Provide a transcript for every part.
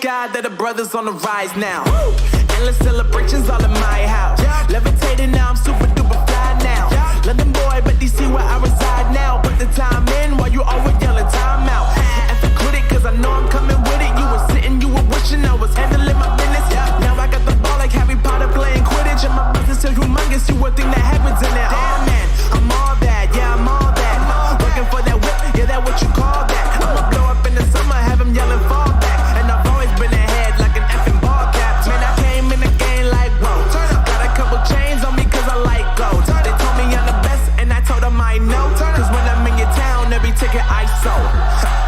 God that the brothers on the rise now. Woo! Endless celebrations all in my house. Yeah. Levitating now, I'm super duper fly now. Yeah. London boy, but DC where I reside now. Put the time in while you always yelling time out. And for critic, cause I know I'm coming with it. You were sitting, you were wishing I was handling my business. Yeah. Now I got the ball like Harry Potter playing Quidditch. And my business is humongous, you would think that happens in there. Damn man, I'm all that, yeah, I'm all that. Working for that whip, yeah, that what you call that. I'ma blow up in the summer, have him yelling fall back. And I've always been ahead like an effing ball cap. Man, I came in the game like, whoa. Got a couple chains on me cause I like gold. They told me I'm the best and I told them I know. Cause when I'm in your town, every ticket I sold.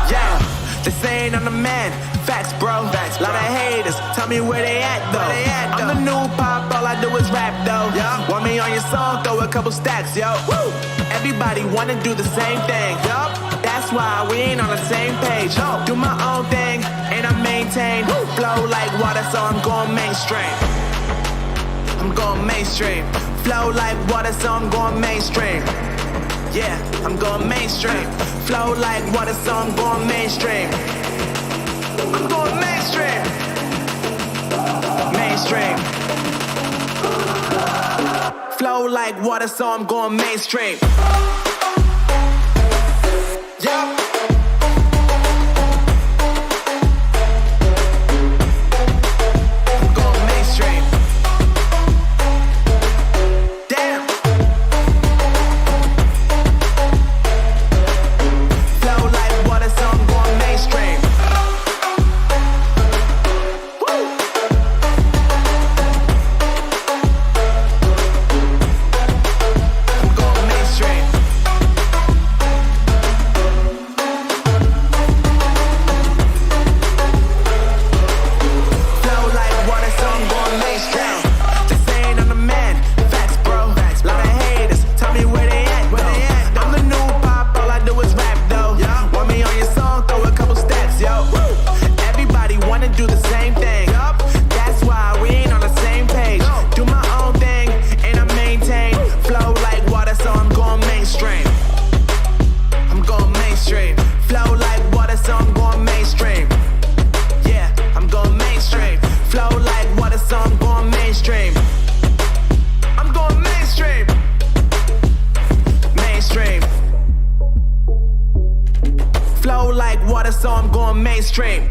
Yeah, they saying I'm the man. Facts, bro. Facts, lot of haters. Tell me where they at though. I'm the new pop, all I do is rap though. Yeah. Want me on your song, throw a couple stacks, yo. Woo. Everybody wanna do the same thing. Yup. That's why we ain't on the same page. No. Do my own thing and I maintain. Woo. Flow like water, so I'm going mainstream. I'm going mainstream. Flow like water, so I'm going mainstream. Yeah, I'm going mainstream. Flow like water, so I'm going mainstream. I'm going mainstream. Mainstream. Flow like water, so I'm going mainstream. Yeah. I'm going mainstream. Damn. Flow like water, so I'm going mainstream. So I'm going mainstream.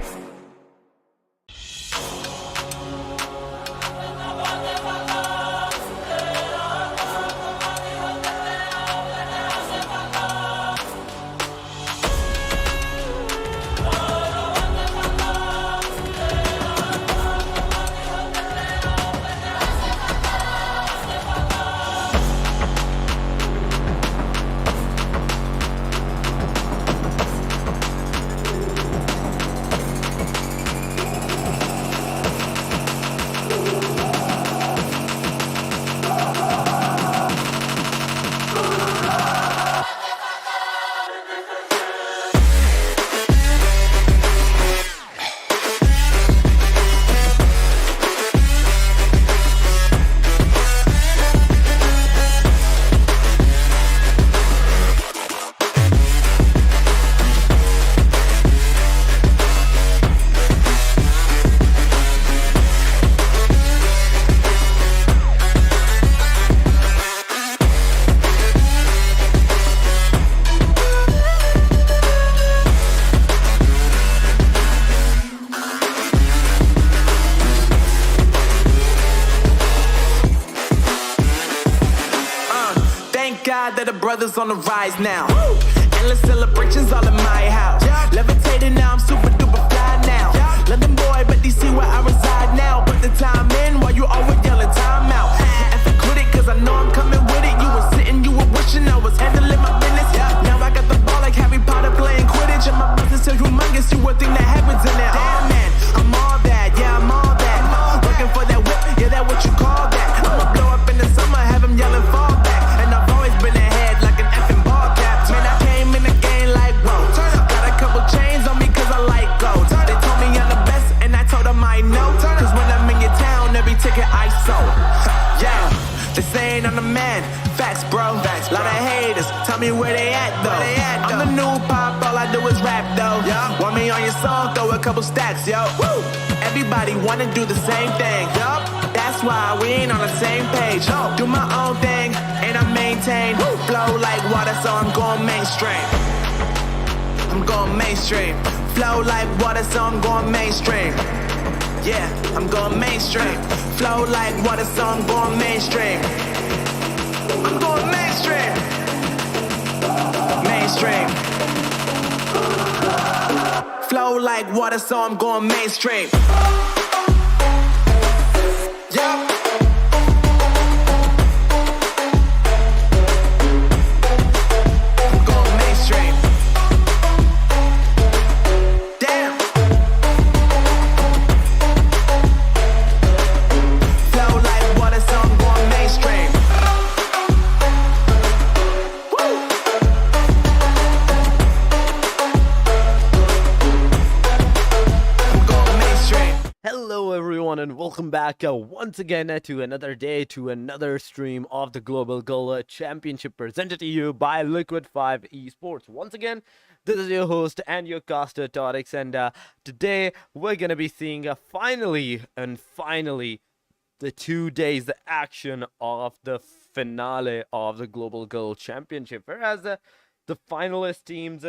That the brothers on the rise now. Woo! Endless celebrations all in my house. Yeah. Levitating now, I'm super duper fly now. Yeah. London boy, but DC where I reside now. Put the time in while you always yelling time out. And for critic, cause I know I'm coming with it. You were sitting, you were wishing I was handling my business. Yeah. Now I got the ball like Harry Potter playing Quidditch. And my business is humongous, you would think that happens in there. Damn man, I'm all that, yeah, I'm all that. Working for that whip, yeah, that what you call that. I'ma blow up in the summer, have him yelling fall back. And I've always been ahead like an effing ball cap. Man, I came in the game like, whoa. Got a couple chains on me cause I like gold. They told me I'm the best and I told them I know. Cause when I'm in your town, every ticket I sold. Yeah, they saying I'm the man. Facts, bro. Facts, lot of haters. Tell me where they at though. I'm the new pop, all I do is rap though. Want me on your song, throw a couple stacks, yo. Woo! everybody wanna do the same thing. Yup, that's why we ain't on the same page. Do my own thing, and I maintain. Flow like water, so I'm going mainstream. I'm going mainstream. Flow like water, so I'm going mainstream. Yeah, I'm going mainstream. Flow like water, so I'm going mainstream. I'm going mainstream. Mainstream. Flow like water, so I'm going mainstream. Yup. I'm going mainstream. Damn. Flow like water, so I'm going mainstream. Woo. I'm going mainstream. Hello everyone and welcome back once again to another day, to another stream of the Global Goal Championship presented to you by Liquid 5 eSports. Once again, this is your host and your caster Torix, and today we're going to be seeing finally the 2 days action of the finale of the Global Goal Championship, whereas the finalist teams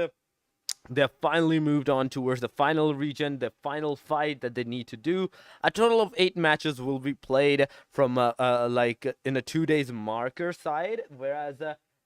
they've finally moved on towards the final region, the final fight that they need to do. A total of 8 matches will be played from like in a 2 days marker side, whereas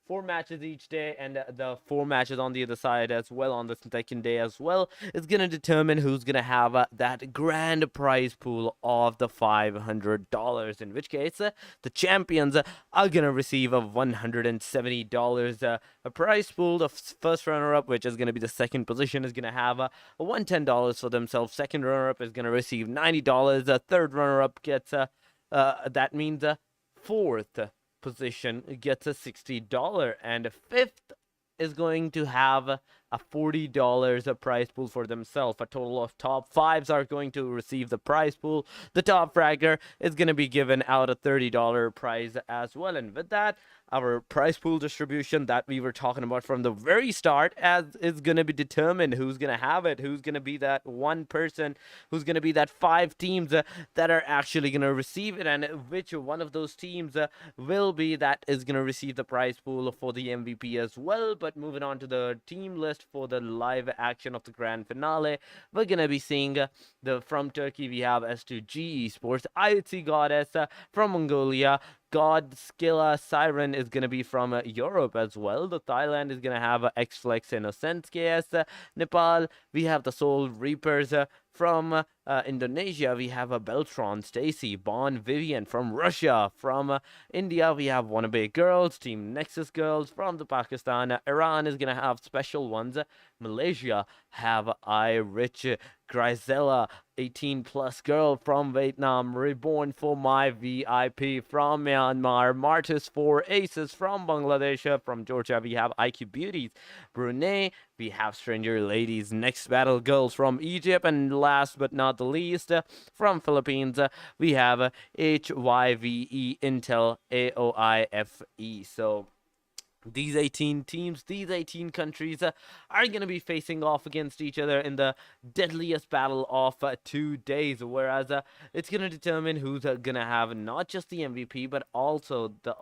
4 matches each day, and the 4 matches on the other side as well on the second day as well is going to determine who's going to have that grand prize pool of the $500, in which case the champions are going to receive a $170 a prize pool. The first runner-up, which is going to be the second position, is going to have a $110 for themselves. Second runner-up is going to receive $90. The third runner-up gets that means fourth position gets a $60, and fifth is going to have a $40 a prize pool for themselves. A total of top 5s are going to receive the prize pool. The top fragger is going to be given out a $30 prize as well. And with that, our prize pool distribution that we were talking about from the very start as is going to be determined who's going to have it, who's going to be that one person, who's going to be that 5 teams that are actually going to receive it, and which one of those teams will be that is going to receive the prize pool for the MVP as well. But moving on to the team list for the live action of the grand finale, we're going to be seeing from Turkey we have S2G eSports, IRICH Goddess from Mongolia, GOSKILLA Siren is going to be from Europe as well. The Thailand is going to have XFLEX INNOZENCE KS. Nepal, we have the Soul Reapers. From Indonesia, we have a BELLETRON, STACY, VIVANT. From Russia, from India, we have WANNABE Girls, Team NEXUS Girls. From the Pakistan, Iran is going to have special ones. Malaysia have IRICH, GRYXELLA, 18 plus girl. From Vietnam, REBORN for my VIP. From Myanmar, MARTYRS for Aces. From Bangladesh, from Georgia, we have IQ Beauties. Brunei, we have Stranger Ladies, Next Battle Girls. From Egypt, and last but not the least, from Philippines, we have HYVE INTL AOIFE. So these 18 teams, these 18 countries are going to be facing off against each other in the deadliest battle of 2 days, whereas it's going to determine who's going to have not just the MVP, but also the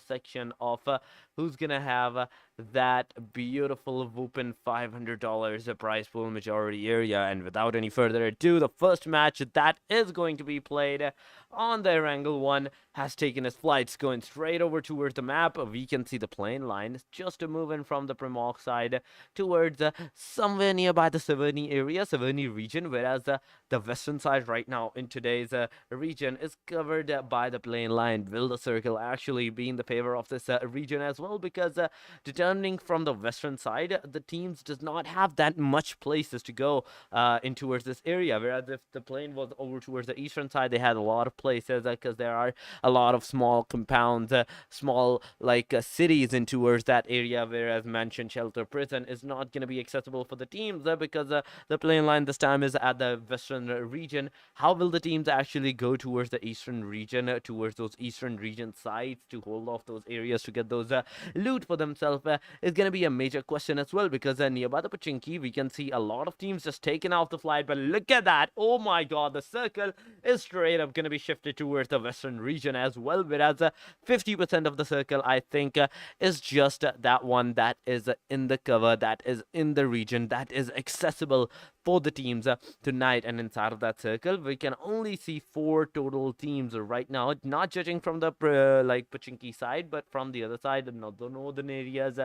section of who's going to have that beautiful whooping $500 prize pool majority area. And without any further ado, the first match that is going to be played on the Erangel one has taken its flights going straight over towards the map. We can see the plane line just moving from the Primoc side towards somewhere nearby the Severny area, Severny region, whereas the western side right now in today's region is covered by the plane line. Will the circle actually be in the favor of this region as well? Because determining from the western side, the teams does not have that much places to go in towards this area, whereas if the plane was over towards the eastern side, they had a lot of places because there are a lot of small compounds, small like cities in towards that area, whereas mansion, shelter, prison is not going to be accessible for the teams because the plane line this time is at the western region. How will the teams actually go towards the eastern region, towards those eastern region sites to hold off those areas to get those loot for themselves? is going to be a major question as well, because nearby the Pachinki, we can see a lot of teams just taking off the flight. But look at that. Oh my god, the circle is straight up going to be shifted towards the western region as well, whereas 50% of the circle, I think, is just that one that is in the cover, that is in the region, that is accessible for the teams tonight. And inside of that circle, we can only see 4 total teams right now, not judging from the like Pachinki side, but from the other side, the northern areas,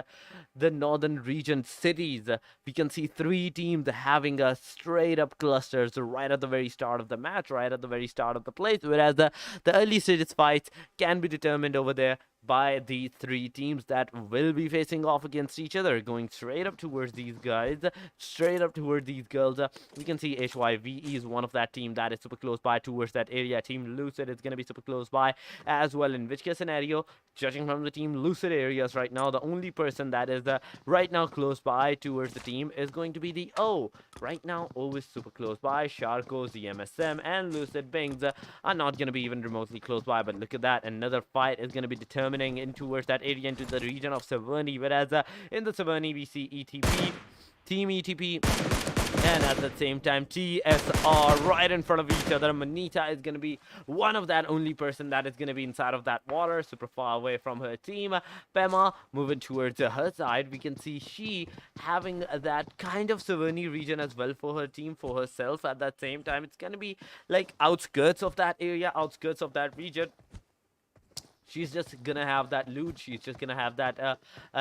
the northern region cities. We can see 3 teams having a straight up clusters right at the very start of the match, right at the very start of the place, whereas the early stages fights can be determined over there by the 3 teams that will be facing off against each other, going straight up towards these guys, straight up towards these girls. We can see HYVE is one of that team that is super close by towards that area. Team Lucid is going to be super close by as well, in which case scenario, judging from the Team Lucid areas right now, the only person that is right now close by towards the team is going to be the O. Right now, O is super close by. Sharkos, the MSM, and Lucid Bings are not going to be even remotely close by. But look at that, another fight is going to be determined in towards that area, into the region of Severny, whereas in the Severny we see ETP, Team ETP, and at the same time TSR right in front of each other. Manita is going to be one of that only person that is going to be inside of that water, super far away from her team. Pema moving towards her side. We can see she having that kind of Severny region as well for her team, for herself. At that same time, it's going to be like outskirts of that area, outskirts of that region. She's just gonna have that loot. She's just gonna have that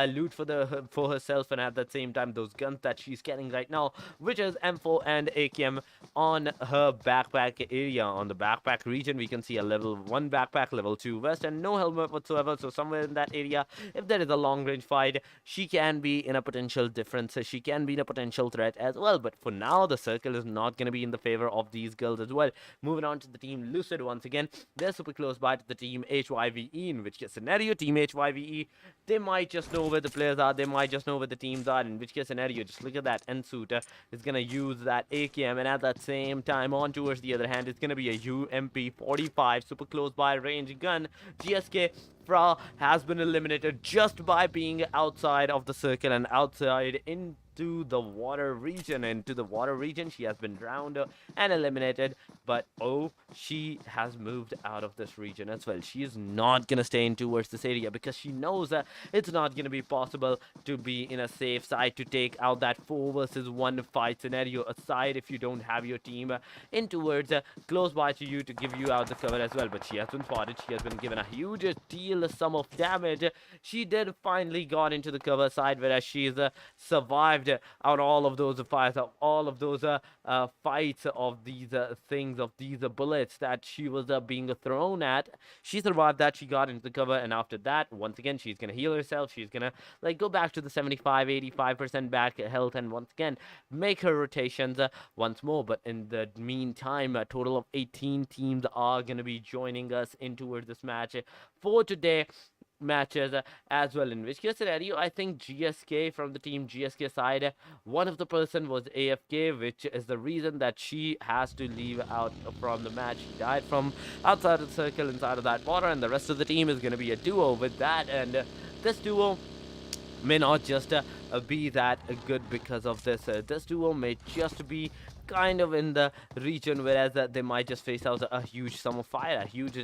loot for herself, and at the same time, those guns that she's carrying right now, which is M4 and AKM on her backpack area. On the backpack region, we can see a level 1 backpack, level 2 vest, and no helmet whatsoever. So somewhere in that area, if there is a long range fight, she can be in a potential difference. She can be in a potential threat as well. But for now, the circle is not gonna be in the favor of these girls as well. Moving on to the Team Lucid once again, they're super close by to the Team HYVE. In which case scenario, Team HYVE, they might just know where the players are, they might just know where the teams are, in which case scenario, just look at that. Ensuit is gonna use that AKM, and at that same time, on towards the other hand, it's gonna be a UMP45, super close by range gun. GSK Fra has been eliminated just by being outside of the circle and outside into the water region. She has been drowned and eliminated, but she has moved out of this region as well. She is not gonna stay in towards this area because she knows that it's not gonna be possible to be in a safe side to take out that 4 versus 1 fight scenario aside if you don't have your team in towards close by to you to give you out the cover as well. But she has been spotted. She has been given a huge deal sum of damage. She did finally got into the cover side, whereas she's survived out all of those fights, of all of those fights of these things, of these bullets that she was being thrown at. She survived that. She got into the cover, and after that, once again, she's gonna heal herself. She's gonna like go back to the 75-85% back health, and once again make her rotations once more. But in the meantime, a total of 18 teams are gonna be joining us in towards this match for today matches as well, in which case scenario, I think GSK, from the Team GSK side, one of the person was AFK, which is the reason that she has to leave out from the match. She died from outside of the circle inside of that water, and the rest of the team is going to be a duo with that, and this duo may not just be that good because of this. This duo may just be kind of in the region, whereas they might just face out a huge sum of fire, a huge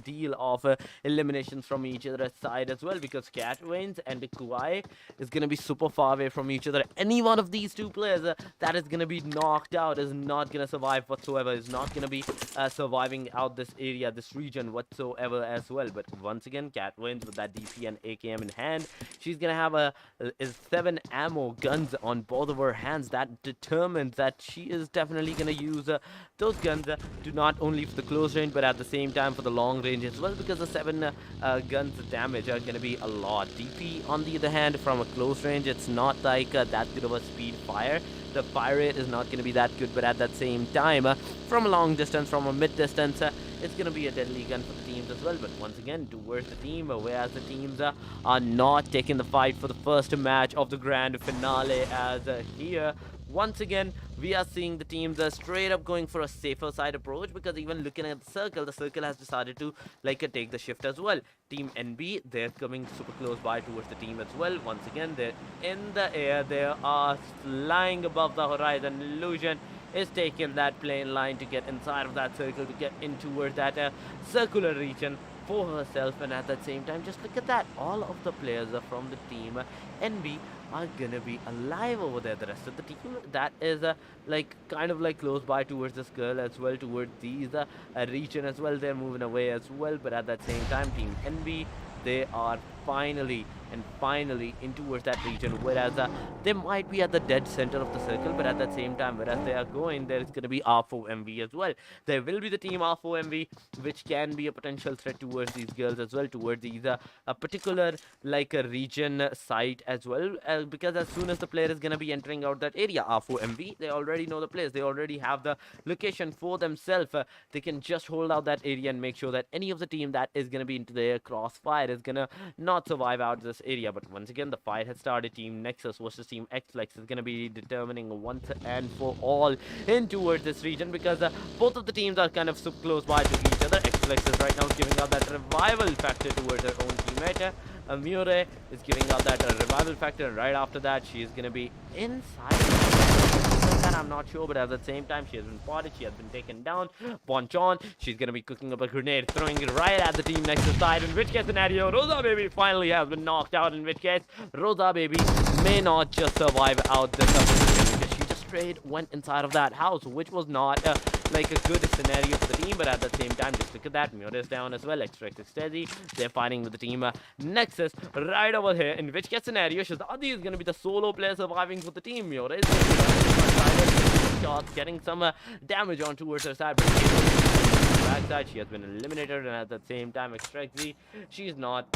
deal of eliminations from each other's side as well, because Catwains and Kuai is going to be super far away from each other. Any one of these 2 players that is going to be knocked out is not going to survive whatsoever, is not going to be surviving out this area, this region whatsoever as well. But once again, Catwains with that DP and AKM in hand, she's going to have 7 ammo guns on both of her hands. That determines that she is definitely going to use those guns to not only for the close range, but at the same time for the long range as well, because the 7 guns damage are going to be a lot. DP, on the other hand, from a close range, it's not like that good of a speed fire. The fire rate is not going to be that good, but at that same time, from a long distance, from a mid distance, it's going to be a deadly gun for the teams as well. But once again, towards the team, whereas the teams are not taking the fight for the first match of the grand finale, as here once again, we are seeing the teams are straight up going for a safer side approach, because even looking at the circle has decided to take the shift as well. Team NB, they're coming super close by towards the team as well. Once again, they're in the air, they are flying above the horizon. Illusion is taking that plane line to get inside of that circle, to get in towards that circular region for herself. And at the same time, just look at that, all of the players from the team NB are gonna be alive over there. The rest of the team that is kind of close by towards this girl as well, towards these region as well, they're moving away as well. But at that same time, team NB, they are finally in towards that region, whereas they might be at the dead center of the circle. But at that same time, whereas they are going, there is going to be R4MV as well. There will be the team R4MV, which can be a potential threat towards these girls as well, towards these a particular a region site as well, because as soon as the player is going to be entering out that area, R4MV, they already know the place, they already have the location for themselves. They can just hold out that area and make sure that any of the team that is going to be into their crossfire is going to not survive out this area. But once again, the fight has started. Team Nexus versus Team XFLEX is going to be determining once and for all in towards this region, because both of the teams are kind of super close by to each other. XFLEX is right now giving out that revival factor towards their own teammate. Amure is giving out that revival factor. Right after that, she is going to be inside. I'm not sure, but at the same time, she has been spotted, she has been taken down. Bonchon, she's gonna be cooking up a grenade, throwing it right at the Team Nexus side, in which case scenario, Rosa Baby finally has been knocked out, in which case Rosa Baby may not just survive out this position, because she just straight went inside of that house, which was not a good scenario for the team. But at the same time, just look at that, Mure is down as well. XFLEX is STACY, they're fighting with the team Nexus right over here, in which case scenario, Shazadi is going to be the solo player surviving for the team. Mure is shots, getting some damage on towards her side, but backside, she has been eliminated. And at the same time, XFLEX, she's not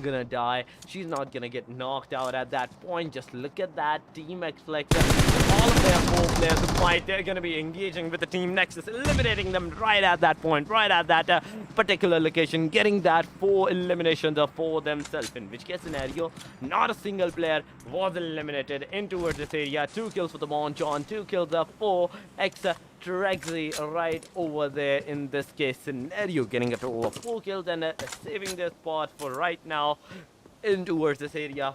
gonna die, she's not gonna get knocked out at that point. Just look at that, Team XFLEX, all of their 4 players who fight, they're gonna be engaging with the Team Nexus, eliminating them right at that point, right at that particular location, getting that 4 eliminations for themselves, in which case scenario, not a single player was eliminated in towards this area. 2 kills for the Bonchon, 2 kills for XFLEX right over there in this case scenario, getting a total of 4 kills and saving their spot for right now in towards this area.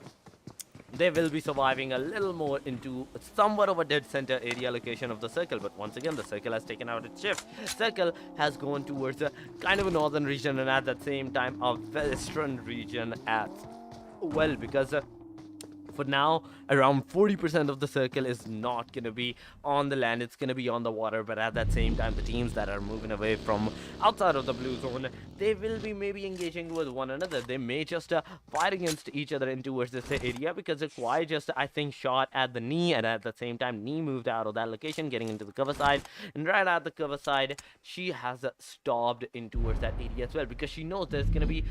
They will be surviving a little more into somewhat of a dead center area location of the circle. But once again, the circle has taken out its shift. Circle has gone towards a kind of a northern region, and at the same time a western region as well, because for now, around 40% of the circle is not going to be on the land, it's going to be on the water. But at that same time, the teams that are moving away from outside of the blue zone, they will be maybe engaging with one another. They may just fight against each other in towards this area, because Kwai just, I think, shot at the knee, and at the same time, knee moved out of that location, getting into the cover side. And right at the cover side, she has stopped in towards that area as well, because she knows there's going to be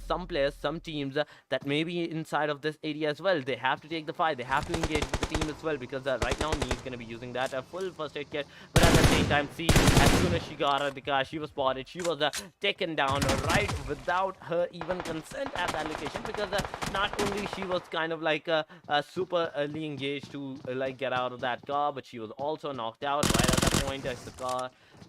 some players, some teams that may be inside of this area as well. They have to take the fight, they have to engage with the team as well, because right now Nee is going to be using that full first aid kit. But at the same time, see, as soon as she got out of the car, she was spotted, she was taken down right without her even consent at that location, because not only she was kind of super early engaged to get out of that car, but she was also knocked out right at that point as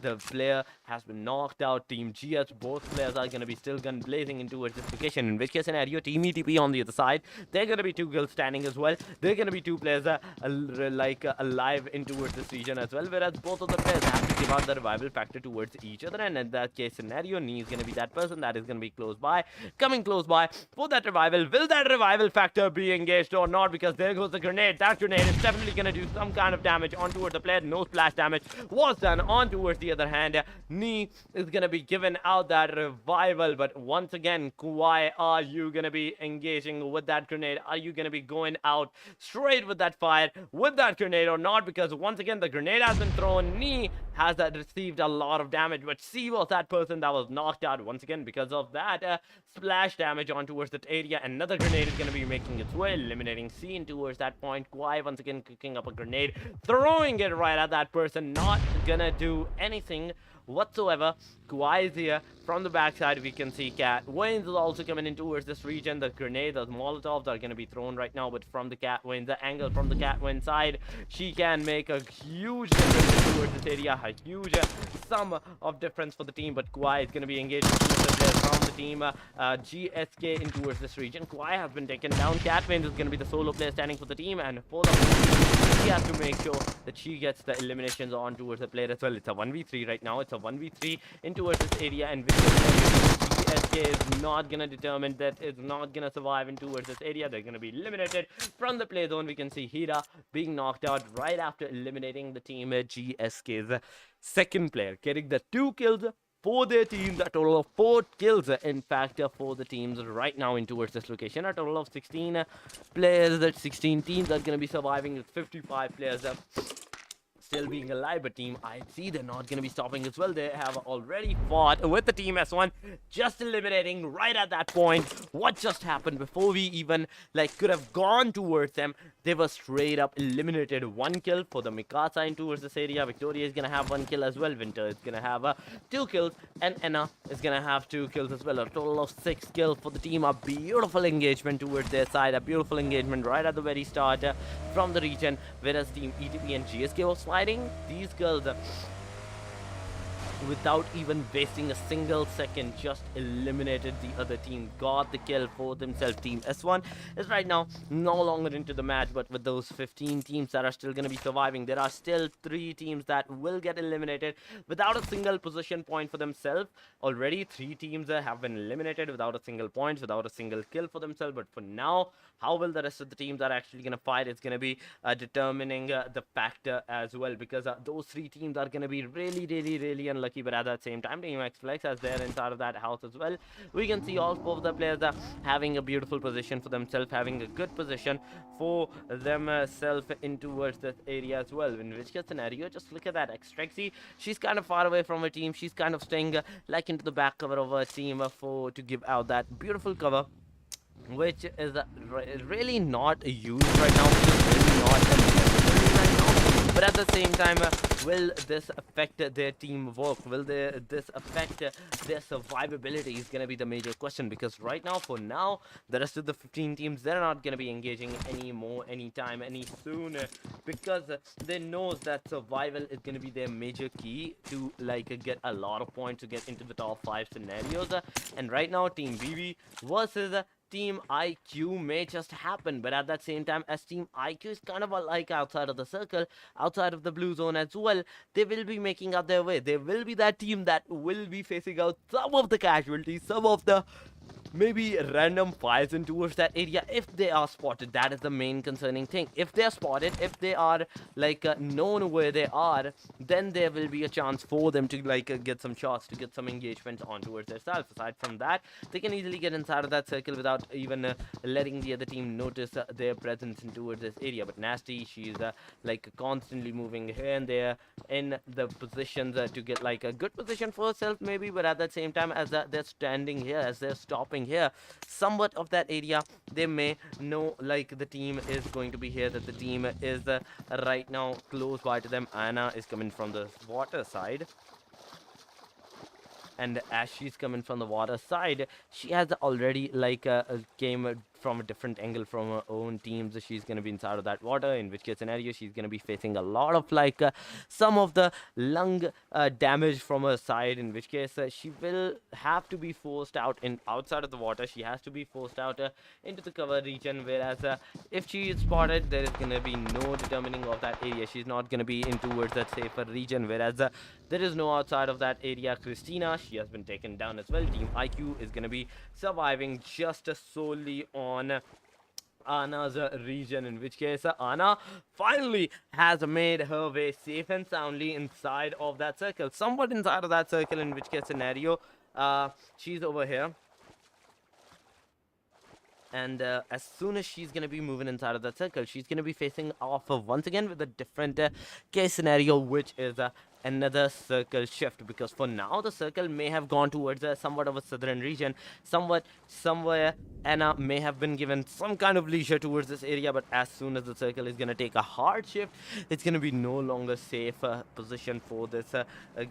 the player has been knocked out. Team GS, both players are going to be still gun blazing into towards this location, in which case scenario, Team ETP on the other side, they're going to be 2 girls standing as well. They're going to be 2 players alive in towards this region as well, whereas both of the players have to give out the revival factor towards each other. And in that case scenario, Nee is going to be that person that is going to be close by, coming close by for that revival. Will that revival factor be engaged or not? Because there goes the grenade. That grenade is definitely going to do some kind of damage on towards the player. No splash damage was done on towards the other hand. Nee is going to be given out that revival. But once again, why are you going to be engaging with that grenade? Are you going to be going out straight with that fire with that grenade or not? Because once again, the grenade has been thrown. Nee has received a lot of damage, but C was that person that was knocked out once again because of that splash damage on towards that area. Another grenade is going to be making its way, eliminating C in towards that point. Kwai once again cooking up a grenade, throwing it right at that person, not gonna do anything whatsoever. Kawhi is here. From the backside, we can see Cat Wayne's is also coming in towards this region. The grenades, the Molotovs are going to be thrown right now, but from the Cat Wayne, the angle from the Cat Wayne side, she can make a huge difference towards this area, a huge sum of difference for the team. But Kawhi is going to be engaged with the players from the team GSK in towards this region. Kawhi has been taken down. Cat Wayne is going to be the solo player standing for the team, and for the she has to make sure that she gets the eliminations on towards the player as well. It's a 1v3 right now. It's a 1v3 in towards this area, and GSK is not gonna determine that it's not gonna survive in towards this area. They're gonna be eliminated from the play zone. We can see Hira being knocked out right after eliminating the team GSK's second player, getting the 2 kills for their teams, a total of 4 kills in fact for the teams right now in towards this location. A total of 16 players, that 16 teams are going to be surviving with 55 players still being alive. But team IC, they're not going to be stopping as well. They have already fought with the team S1, just eliminating right at that point. What just happened before we even could have gone towards them? They were straight up eliminated. 1 kill for the Mikasa in towards this area. Victoria is gonna have 1 kill as well. Winter is gonna have 2 kills, and Anna is gonna have 2 kills as well. A total of 6 kills for the team. A beautiful engagement towards their side. A beautiful engagement right at the very start from the region, whereas team ETP and GSK was sliding. These girls without even wasting a single second, just eliminated the other team, got the kill for themselves. Team S1 is right now no longer into the match, but with those 15 teams that are still going to be surviving, there are still 3 teams that will get eliminated without a single position point for themselves. Already 3 teams have been eliminated without a single point, without a single kill for themselves. But for now, how will the rest of the teams that are actually going to fight, it's going to be determining the factor as well, because those 3 teams are going to be really unlucky. But at that same time, team XFLEX, as they're inside of that house as well, we can see all 4 of the players are having a beautiful position for themselves, having a good position for themselves in towards this area as well. In which case scenario, just look at that. XTREXY, she's kind of far away from her team. She's kind of staying into the back cover of her team to give out that beautiful cover, which is really not used right now, which is really not necessary right now. But at the same time, will this affect their teamwork? Will this affect their survivability is going to be the major question, because right now, for now, the rest of the 15 teams, they're not going to be engaging anymore, anytime, any sooner, because they know that survival is going to be their major key to get a lot of points to get into the top 5 scenarios. And right now, Team BB versus Team IQ may just happen, but at that same time, as Team IQ is kind of outside of the circle, outside of the blue zone as well, they will be making out their way. They will be that team that will be facing out some of the casualties, some of the maybe random fires in towards that area if they are spotted. That is the main concerning thing. If they are spotted, if they are known where they are, then there will be a chance for them to get some shots, to get some engagement on towards themselves. Aside from that, they can easily get inside of that circle without even letting the other team notice their presence in towards this area. But Nasty, she's constantly moving here and there in the positions to get a good position for herself maybe. But at that same time, as they're standing here, as they're stopping here somewhat of that area, they may know the team is going to be here, that the team is right now close by to them. Anna is coming from the water side, and as she's coming from the water side, she has already came from a different angle from her own teams. She's going to be inside of that water, in which case scenario she's going to be facing a lot of some of the lung damage from her side, in which case she will have to be forced out outside of the water. She has to be forced out into the cover region, whereas if she is spotted, there is going to be no determining of that area. She's not going to be in towards that safer region, whereas there is no outside of that area. Christina, she has been taken down as well. Team IQ is going to be surviving just solely on Anna's region, in which case Anna finally has made her way safe and soundly inside of that circle, somewhat inside of that circle, in which case scenario she's over here. And as soon as she's going to be moving inside of that circle, she's going to be facing off once again with a different case scenario, which is another circle shift. Because for now, the circle may have gone towards somewhat of a southern region. Somewhere, Anna may have been given some kind of leisure towards this area. But as soon as the circle is going to take a hard shift, it's going to be no longer safe position for this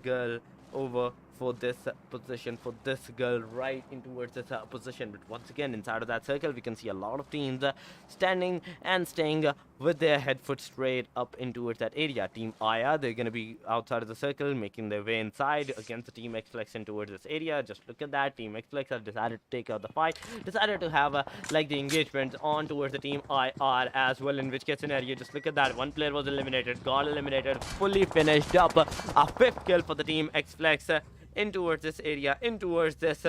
girl over for this position, for this girl right in towards this position. But once again, inside of that circle, we can see a lot of teams standing and staying with their head foot straight up in towards that area. Team IR, they're going to be outside of the circle, making their way inside against the Team XFLEX in towards this area. Just look at that. Team XFLEX has decided to take out the fight, decided to have like the engagement on towards the Team IR as well, in which case scenario, just look at that. One player was eliminated, got eliminated, fully finished up. A fifth kill for the Team XFLEX in towards this area, in towards this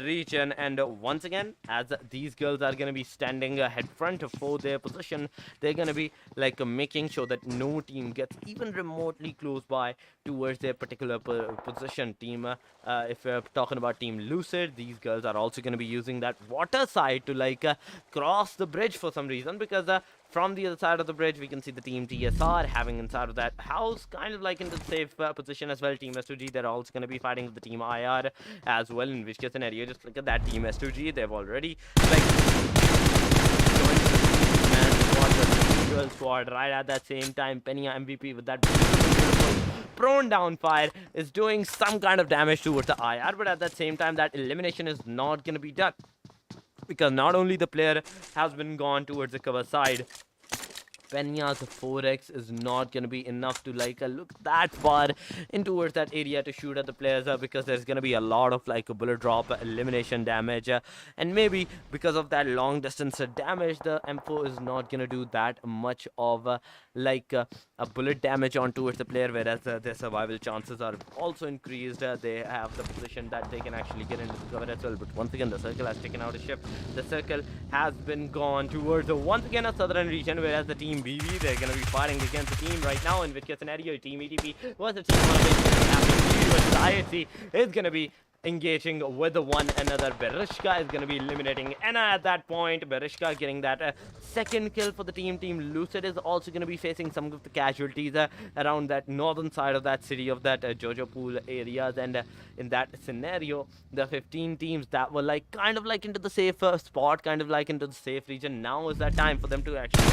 region. And once again, as these girls are going to be standing head front for their position, they're going to be like making sure that no team gets even remotely close by towards their particular position. Team if we're talking about Team Lucid, these girls are also going to be using that water side to like cross the bridge for some reason, because from the other side of the bridge, we can see the Team TSR having inside of that house, kind of like into the safe position as well. Team S2G, they're also going to be fighting with the Team IR as well, in which case scenario, just look at that. Team S2G, they've already like joined the squad right at that same time. Penya MVP with that beautiful prone down fire is doing some kind of damage towards the IR, but at that same time, that elimination is not going to be done, because not only the player has been gone towards the cover side, Penya's 4x is not going to be enough to like look that far in towards that area to shoot at the players, because there's going to be a lot of like a bullet drop elimination damage, and maybe because of that long distance damage, the M4 is not going to do that much of like a bullet damage on towards the player, whereas their survival chances are also increased. They have the position that they can actually get into the cover as well. But once again, the circle has taken out a shift. The circle has been gone towards once again a southern region, whereas the Team BB, they're going to be fighting against the team right now, in which case scenario, Team ETP was the team STACY is going to be engaging with one another. Berishka is going to be eliminating Anna at that point. Berishka getting that second kill for the team. Team Lucid is also going to be facing some of the casualties around that northern side of that city, of that Jojo Pool areas. And in that scenario, the 15 teams that were like kind of like into the safe spot, kind of like into the safe region, now is that time for them to actually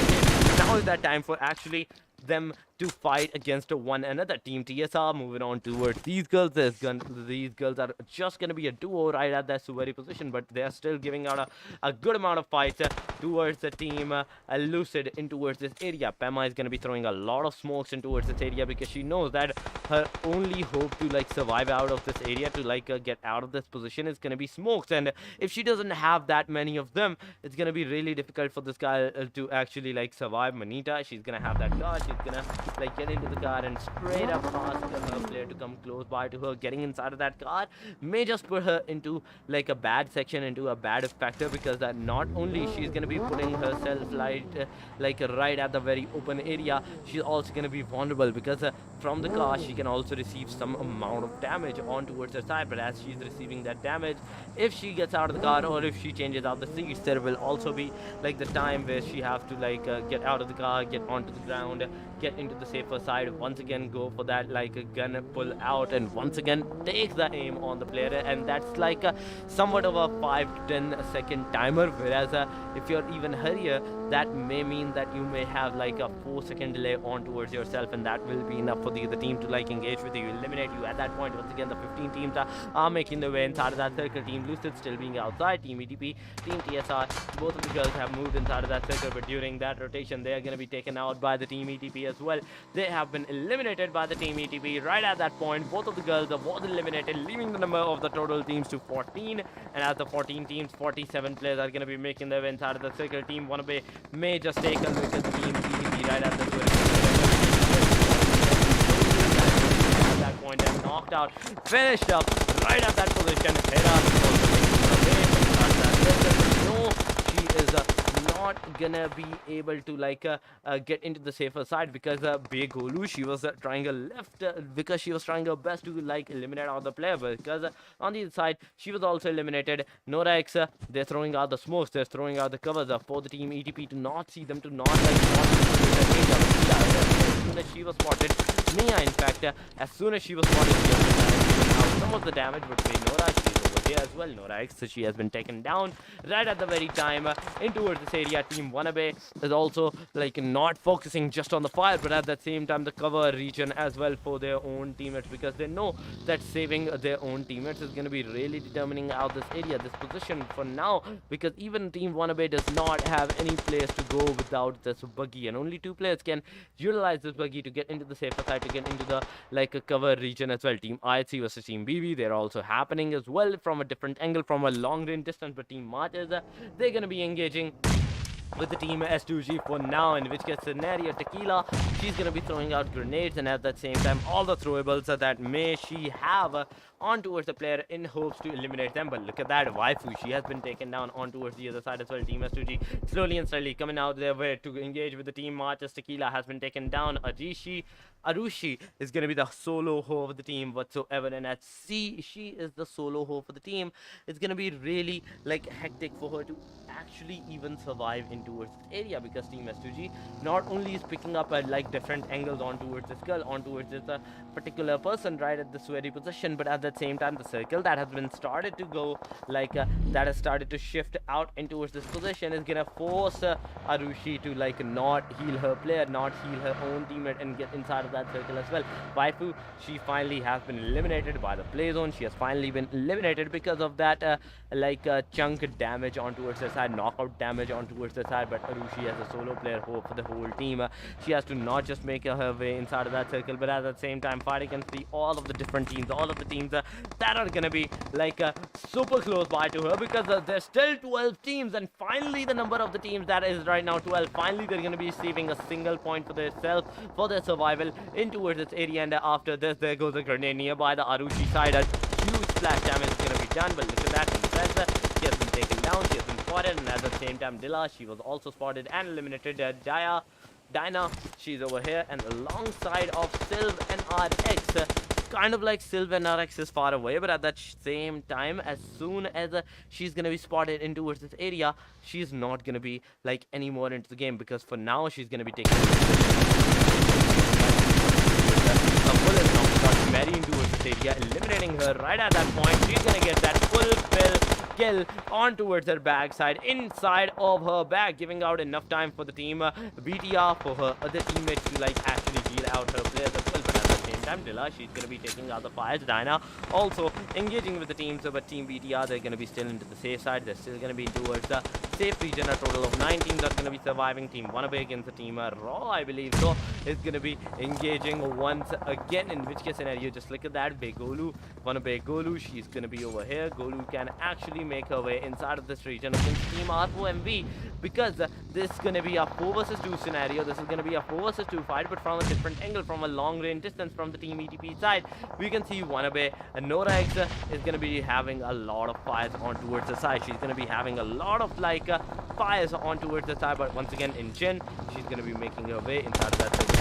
now is that time for actually them to fight against one another. Team TSR moving on towards these girls. These girls are just going to be a duo right at that very position, but they are still giving out a good amount of fights towards the Team Lucid in towards this area. Pema is going to be throwing a lot of smokes in towards this area, because she knows that her only hope to like survive out of this area, to like get out of this position, is going to be smokes. And if she doesn't have that many of them, it's going to be really difficult for this guy to actually like survive. Manita, she's going to have that car. She's going to like get into the car and straight up ask her player to come close by to her. Getting inside of that car may just put her into like a bad section, into a bad factor, because that not only she's going to be putting herself like right at the very open area, she's also going to be vulnerable, because from the car she can also receive some amount of damage on towards her side. But as she's receiving that damage, if she gets out of the car or if she changes out the seats, there will also be like the time where she has to like get out of the car, get onto the ground, get into the safer side, once again go for that like a gun pull out, and once again take the aim on the player. And that's like somewhat of a 5 to 10 second timer, whereas if you're even hurrier, that may mean that you may have like a 4-second delay on towards yourself, and that will be enough for the other team to like engage with you, eliminate you at that point. Once again, the 15 teams are making their way inside of that circle. Team Lucid still being outside. Team ETP, Team TSR, both of the girls have moved inside of that circle, but during that rotation they are going to be taken out by the Team ETP as well. They have been eliminated by the Team ETP right at that point. Both of the girls was eliminated, leaving the number of the total teams to 14. And as the 14 teams, 47 players are going to be making their way inside of the circle. Team WANNABE may just take a look at the Team ETP right at that point, and knocked out, finished up right at that position. No, she is not gonna be able to like get into the safer side, because Begolu, she was trying her left because she was trying her best to like eliminate all the player, because on the other side she was also eliminated. Nora X, they're throwing out the smokes, they're throwing out the covers for the Team ETP to not see them, to not like as soon as she was spotted. Mia, in fact, as soon as she was spotted, she was out some of the damage, but Nora, she's over here as well. NORAX, so she has been taken down right at the very time in towards this area. Team WANNABE is also like not focusing just on the fire, but at the same time the cover region as well for their own teammates, because they know that saving their own teammates is going to be really determining out this area, this position for now, because even Team WANNABE does not have any place to go without this buggy, and only 2 players can utilize this buggy to get into the safer side, to get into the like a cover region as well. Team IRICH versus Team BB, they're also happening as well from a different angle, from a long range distance, but Team MARTYRS, they're going to be engaging with the team S2G for now, in which case scenario Tequila, she's going to be throwing out grenades, and at that same time all the throwables that may she have on towards the player in hopes to eliminate them. But look at that waifu, she has been taken down on towards the other side as well. Team S2G slowly and steadily coming out their way to engage with the team MARTYRS. Tequila has been taken down. Arushi is going to be the solo hoe of the team whatsoever, and at C, she is the solo hoe for the team. It's going to be really like hectic for her to actually even survive in towards this area, because Team S2G not only is picking up at like different angles on towards this girl, on towards this particular person right at this very position, but at the same time the circle that has been started to go like that has started to shift out in towards this position is gonna force Arushi to like not heal her player, not heal her own teammate, and get inside of that circle as well. Waifu, she finally has been eliminated by the play zone. She has finally been eliminated because of that chunk damage on towards the side, knockout damage on towards the side. But Arushi as a solo player hope for the whole team, she has to not just make her way inside of that circle, but at the same time fight against all of the different teams, all of the teams that are gonna be like super close by to her, because there's still 12 teams, and finally the number of the teams that is right now 12, finally they're gonna be receiving a single point for themselves, for their survival in towards this area. And after this, there goes a grenade nearby the Arushi side. A huge splash damage is gonna be done, but look at that. She has been taken down, she has been spotted, and at the same time Dilla, she was also spotted and eliminated. Dinah, she's over here, and alongside of Sylv and RX, kind of like Sylv and RX is far away, but at that same time, as soon as she's gonna be spotted in towards this area, she's not gonna be like any more into the game, because for now she's gonna be taking Mary into this area, eliminating her right at that point. She's gonna get that full kill on towards her backside, inside of her bag, giving out enough time for the team BTR, for her other teammates to like actually heal out her players as well. But at the same time, Dilla, she's gonna be taking out the fires. Dinah also engaging with the teams, but Team BTR, they're gonna be still into the safe side. They're still gonna be towards the safe region. A total of 9 teams are gonna be surviving. Team WANNABE against the team Raw, I believe so, is gonna be engaging once again, in which case scenario, just look at that. Begolu, WANNABE Golu, she's gonna be over here. Golu can actually make her way inside of this region against Team ROMV, because this is gonna be a 4 versus 2 scenario. This is gonna be a 4 versus 2 fight, but from a different angle, from a long range distance from the Team ETP side. We can see WANNABE and NORAX is gonna be having a lot of fires on towards the side. She's gonna be having a lot of like fires on towards the side, but once again in Jin, she's gonna be making her way inside of that circle,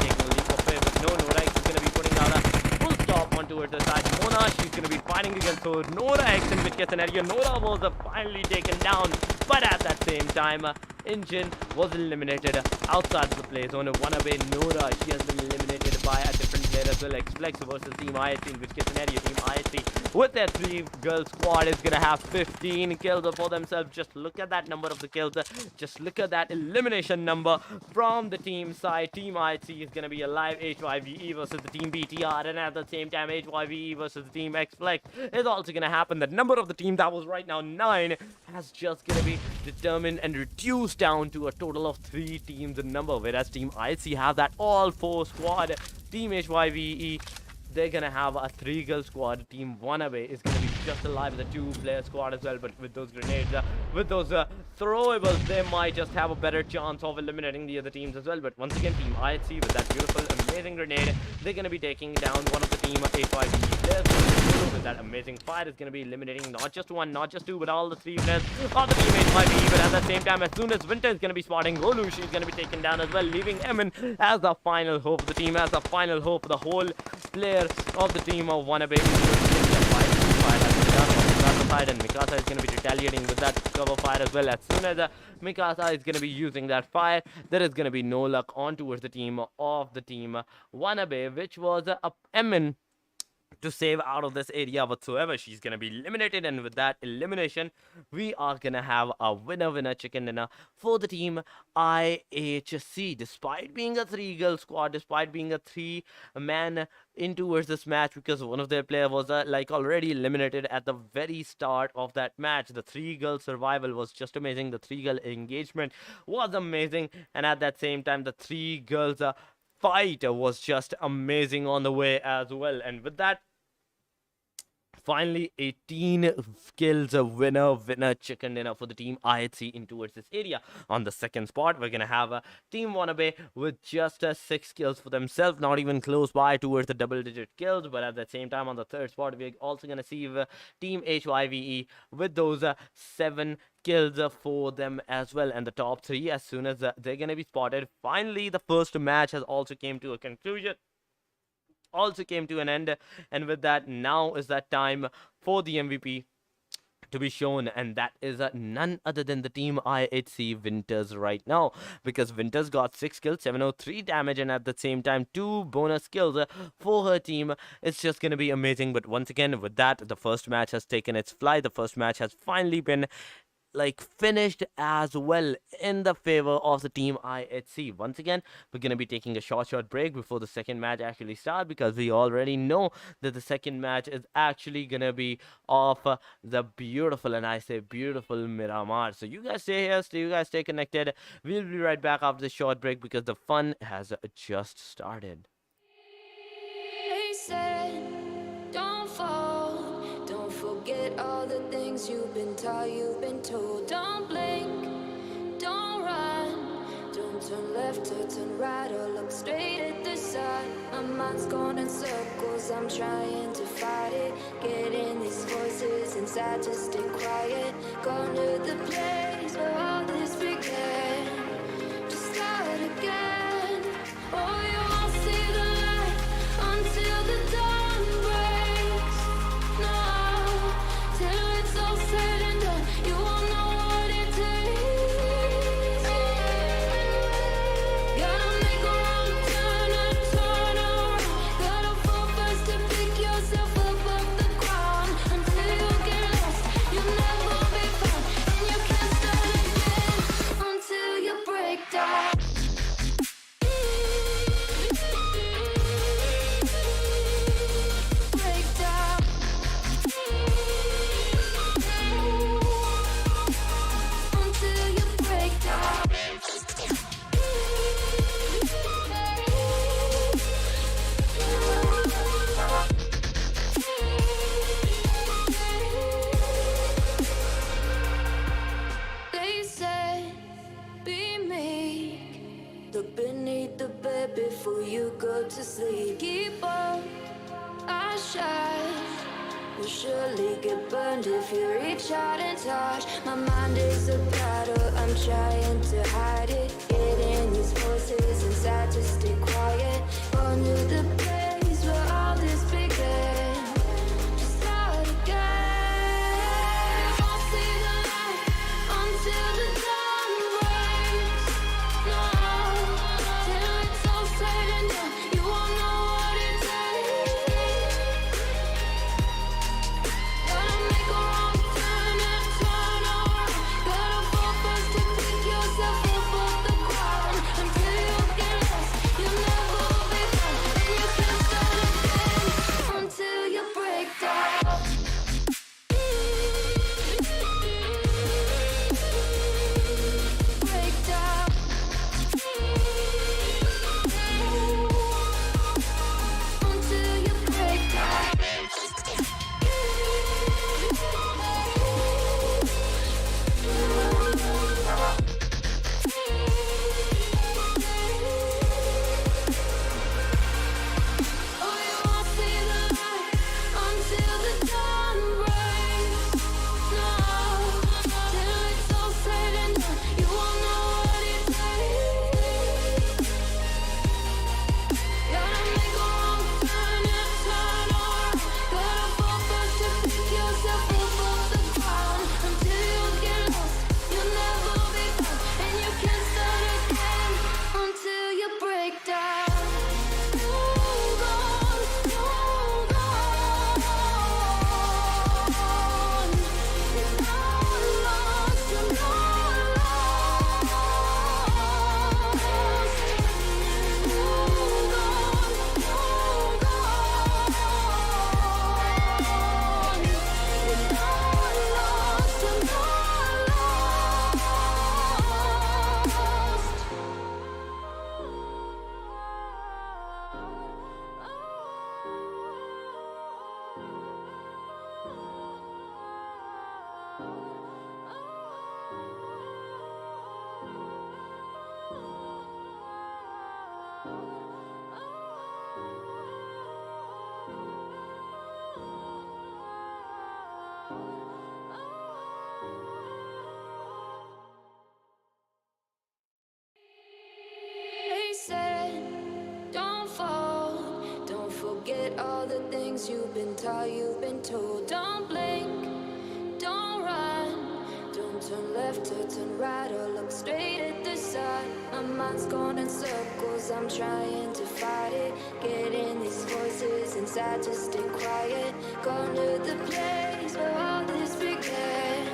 taking a leap of faith, but no, NORAX is gonna be putting out a full stop on towards the side. Mona, she's gonna be fighting against her NORAX, in which case scenario Nora was finally taken down, but at that same time Engine was eliminated outside of the play zone. WANNABE Nora, she has been eliminated by a different player as well. XFLEX versus Team IRICH, in which case scenario Team IRICH with their 3-girl squad is gonna have 15 kills for themselves. Just look at that number of the kills, just look at that elimination number from the team side. Team IRICH is gonna be alive. HYVE versus the Team BTR, and at the same time HYVE versus the Team XFLEX is also gonna happen. The number of the team that was right now 9 has just gonna be determined and reduced down to a total of 3 teams in number, whereas Team IC have that all 4 squad. Team HYVE, they're gonna have a 3-girl squad. Team WANNABE is gonna be just alive with a 2-player squad as well, but with those grenades, with those throwables, they might just have a better chance of eliminating the other teams as well. But once again, Team IHC with that beautiful, amazing grenade, they're gonna be taking down one of the Team HYVE players. With that amazing fight, is gonna be eliminating not just 1, not just 2, but all the 3 players of the Team HYVE. But at the same time, as soon as Winter is gonna be spotting Golu, she's gonna be taken down as well, leaving Emin as the final hope of the team, as the final hope for the whole player of the team of WANNABE. And Mikasa is going to be retaliating with that cover fire as well. As soon as Mikasa is going to be using that fire, there is going to be no luck on towards the team of the team WANNABE, which was Emin to save out of this area whatsoever. She's gonna be eliminated, and with that elimination, we are gonna have a winner chicken dinner for the team IHC. Despite being a 3-girl squad, despite being a 3-man into versus match, because one of their players was like already eliminated at the very start of that match. The 3-girl survival was just amazing. The 3-girl engagement was amazing, and at that same time, the 3 girls fight was just amazing on the way as well. And with that, finally 18 kills, a winner chicken dinner for the team IHC in towards this area. On the second spot, we're gonna have a team WANNABE with just 6 kills for themselves, not even close by towards the double-digit kills. But at the same time, on the third spot, we're also gonna see team HYVE with those 7 kills for them as well. And the top 3, as soon as they're gonna be spotted, finally the first match has also came to a conclusion, also came to an end. And with that, now is that time for the MVP to be shown, and that is none other than the team IHC Winters right now, because Winters got 6 kills, 703 damage, and at the same time 2 bonus kills for her team. It's just gonna be amazing. But once again, with that, the first match has taken its flight. The first match has finally been like finished as well in the favor of the team IHC. Once again, we're gonna be taking a short break before the second match actually starts, because we already know that the second match is actually gonna be of the beautiful, and I say beautiful, Miramar. So you guys stay here, you guys stay connected. We'll be right back after the short break, because the fun has just started. They said, don't fall, don't forget all the things you've been taught, you've been told. Don't blink, don't run, don't turn left or turn right or look straight at the sun. My mind's going in circles, I'm trying to fight it, getting these voices inside to stay quiet. Going to the place where all this began, to start again. Oh, you won't see the light until the dawn breaks. No, till it's all said and done, you won't know what it takes. Gotta make a wrong turn and turn around. Gotta fall first to pick yourself up off the ground. Until you get lost, you'll never be found, and you can't start again until you break down. Break down. Until you break down. They said, be meek, look beneath the bed before you go to sleep. Keep on, I shine. You'll surely get burned if you reach out and touch. My mind is a battle, I'm trying to hide it. Getting these voices inside to stay quiet. Going to the place where all this began, to start again. You won't see the light until the dawn breaks. No, till it's all said and done, you won't know what it takes. Gotta make a wrong turn and turn around. Gotta fall first to pick yourself up off the ground. Until you get lost, you'll never be found, and you can't forget all the things you've been taught, you've been told. Don't blink, don't run, don't turn left or turn right or look straight at the sun. My mind's going in circles, I'm trying to fight it. Getting these voices inside to stay quiet. Gone to the place where all this began.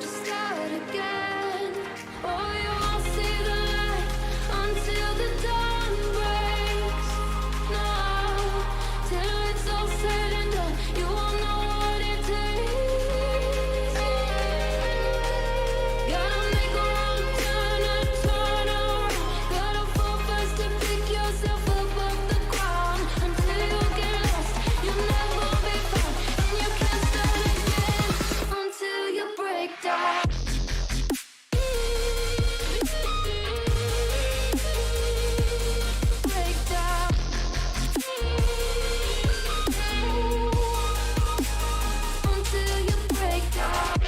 Just start again. Oh, you won't see the light until the dawn breaks. No, till it's all said and done, you won't know what it takes. Gotta make a wrong turn and turn around. Gotta fall fast to pick yourself up off the ground. Until you get lost, you'll never be found. And you can't start again until you break down. Break down. Until you break down.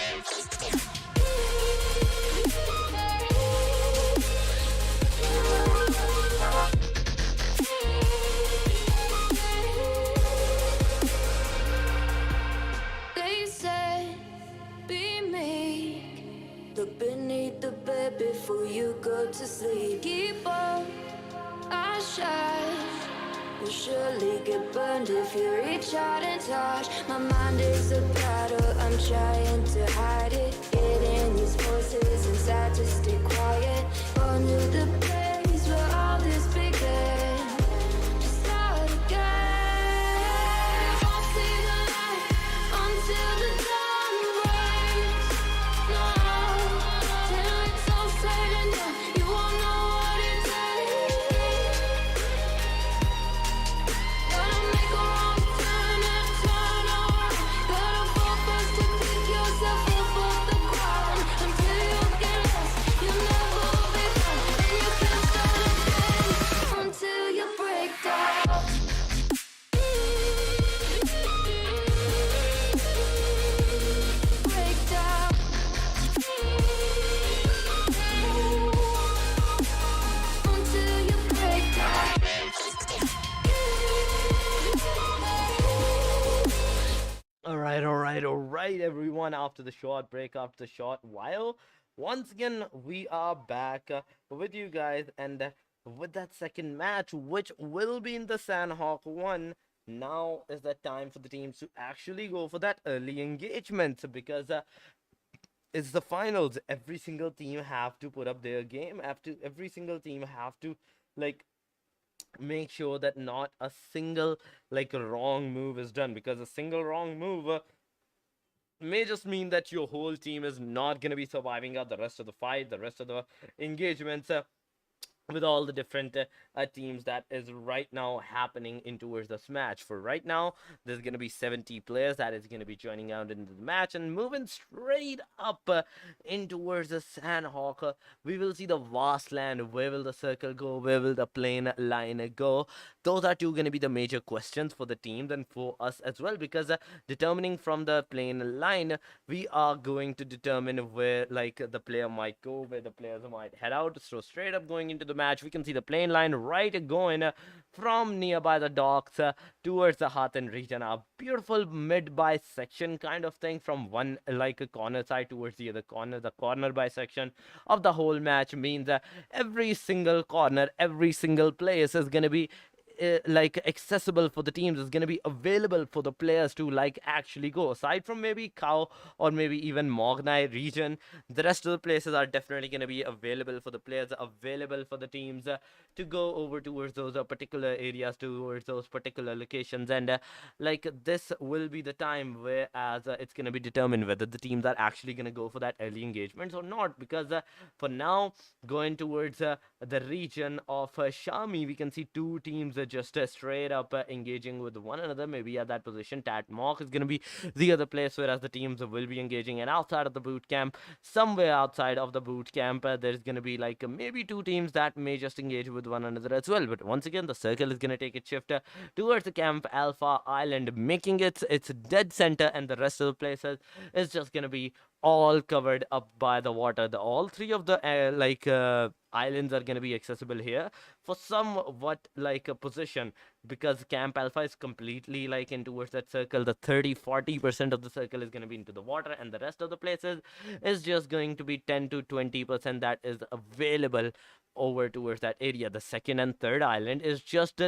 They said, be meek. Look beneath the bed before you go to sleep. Keep on, I shine. You'll surely get burned if you reach out and touch. My mind is a battle, I'm trying to hide it. Getting these voices inside to stay quiet. On to the place where all this began. Just start again. You won't see the light until the dawn breaks. No, till it's all said and done, you won't know what it takes. Gotta make a wrong turn and turn around. Gotta fall fast to pick yourself up off the ground. Until you get lost, you'll never be found. And you can't start again until you break down. Break down. Until you break down. All right, everyone. After the short break, after the short while, once again we are back with you guys, and with that second match, which will be in the Sanhok one. Now is the time for the teams to actually go for that early engagement, because it's the finals. Every single team have to put up their game. Every single team have to, like, make sure that not a single, like, wrong move is done, because a single wrong move may just mean that your whole team is not going to be surviving out the rest of the fight, the rest of the engagements, with all the different teams that is right now happening in towards this match. For right now, there's going to be 70 players that is going to be joining out into the match, and moving straight up in towards the Sanhok. We will see the vast land. Where will the circle go? Where will the plane line go? Those are two going to be the major questions for the teams and for us as well, because determining from the plane line, we are going to determine where, like, the player might go, where the players might head out. So straight up going into the match, we can see the plane line right going from nearby the docks towards the Hathan region. A beautiful mid bisection kind of thing from one, like, a corner side towards the other corner. The corner bisection of the whole match means every single corner, every single place is going to be like, accessible for the teams, is going to be available for the players to, like, actually go. Aside from maybe Cow or maybe even Mognai region, the rest of the places are definitely going to be available for the players, available for the teams to go over towards those particular areas, towards those particular locations. And like, this will be the time whereas it's going to be determined whether the teams are actually going to go for that early engagements or not, because for now, going towards the region of Shami, we can see two teams just straight up engaging with one another. Maybe at that position, Tatmok is going to be the other place, whereas the teams will be engaging. And outside of the boot camp, somewhere outside of the boot camp, there's going to be, like, maybe two teams that may just engage with one another as well. But once again, the circle is going to take its shift towards the Camp Alpha Island, making its dead center, and the rest of the places is just going to be all covered up by the water. All three of the islands are going to be accessible here for somewhat like a position, because Camp Alpha is completely like in towards that circle. The 30-40% of the circle is going to be into the water, and the rest of the places is just going to be 10 to 20% that is available over towards that area. The second and third island is just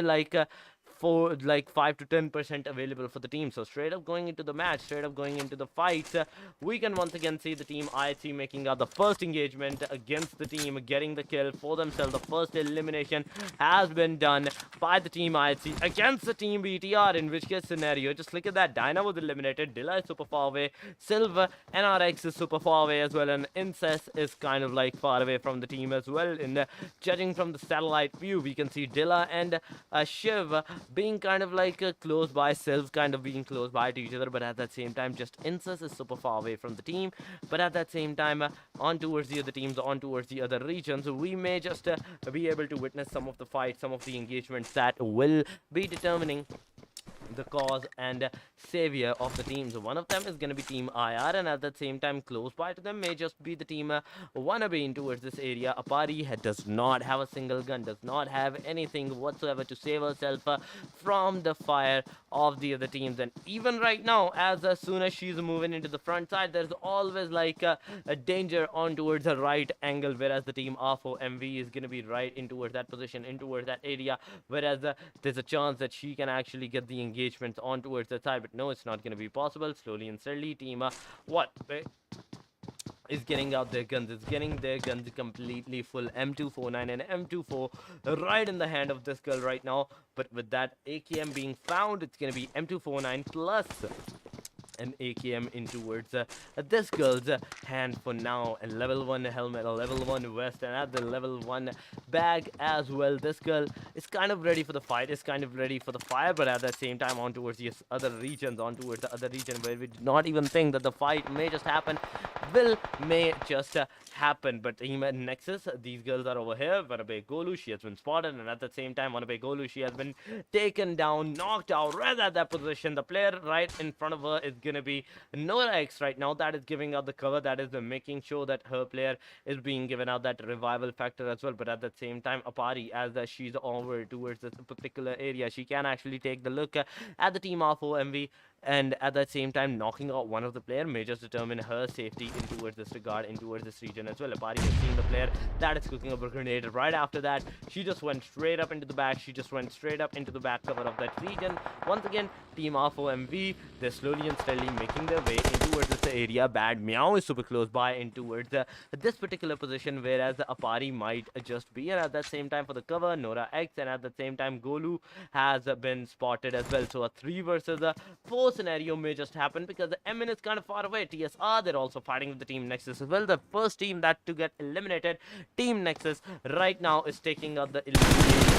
for like 5 to 10% available for the team. So straight up going into the match, straight up going into the fight, we can once again see the team IHC making out the first engagement against the team, getting the kill for themselves. The first elimination has been done by the team IHC against the team BTR, in which case scenario, just look at that. Dyna was eliminated, Dilla is super far away, Silver NRX is super far away as well, and Incest is kind of like far away from the team as well. In judging from the satellite view, we can see Dilla and Shiv being kind of like close by, Silv kind of being close by to each other, but at that same time just Incest is super far away from the team. But at that same time on towards the other teams, on towards the other regions, we may just be able to witness some of the fights, some of the engagements that will be determining the cause and savior of the teams. One of them is going to be team IR, and at the same time close by to them may just be the team WANNABE in towards this area. Apari does not have a single gun, does not have anything whatsoever to save herself from the fire of the other teams. And even right now, as soon as she's moving into the front side, there's always like a danger on towards the right angle, whereas the team R4 MV is going to be right in towards that position, in towards that area, whereas there's a chance that she can actually get the engagements on towards the side. But no, it's not going to be possible. Slowly and steadily, team is getting out their guns, is getting their guns completely full. M249 and M24 right in the hand of this girl right now. But with that AKM being found, it's going to be M249 plus an AKM in towards this girl's hand for now. And level 1 helmet, a level 1 vest, and at the level 1 bag as well. This girl is kind of ready for the fight, is kind of ready for the fire, but at the same time on towards the other regions, on towards the other region where we did not even think that the fight may just happen, may just happen. But team Nexus, these girls are over here. WANNABE Golu, she has been spotted, and at the same time WANNABE Golu, she has been taken down, knocked out right at that position. The player right in front of her is gonna be Nora X right now, that is giving out the cover, that is making sure that her player is being given out that revival factor as well. But at the same time Apari, as she's over towards this particular area, she can actually take the look at the team R4 MV, and at that same time knocking out one of the player may just determine her safety in towards this regard, in towards this region as well. Apari has seen the player that is cooking up a grenade. Right after that, she just went straight up into the back, she just went straight up into the back cover of that region. Once again, team R4MV, they're slowly and steadily making their way in towards this area. Bad Meow is super close by in towards this particular position, whereas Apari might just be. And at that same time for the cover, Nora X, and at the same time Golu has been spotted as well. So a 3 versus 4 scenario may just happen, because the MN is kind of far away. TSR, they're also fighting with the team Nexus as well. The first team that to get eliminated, team Nexus, right now is taking out the eliminations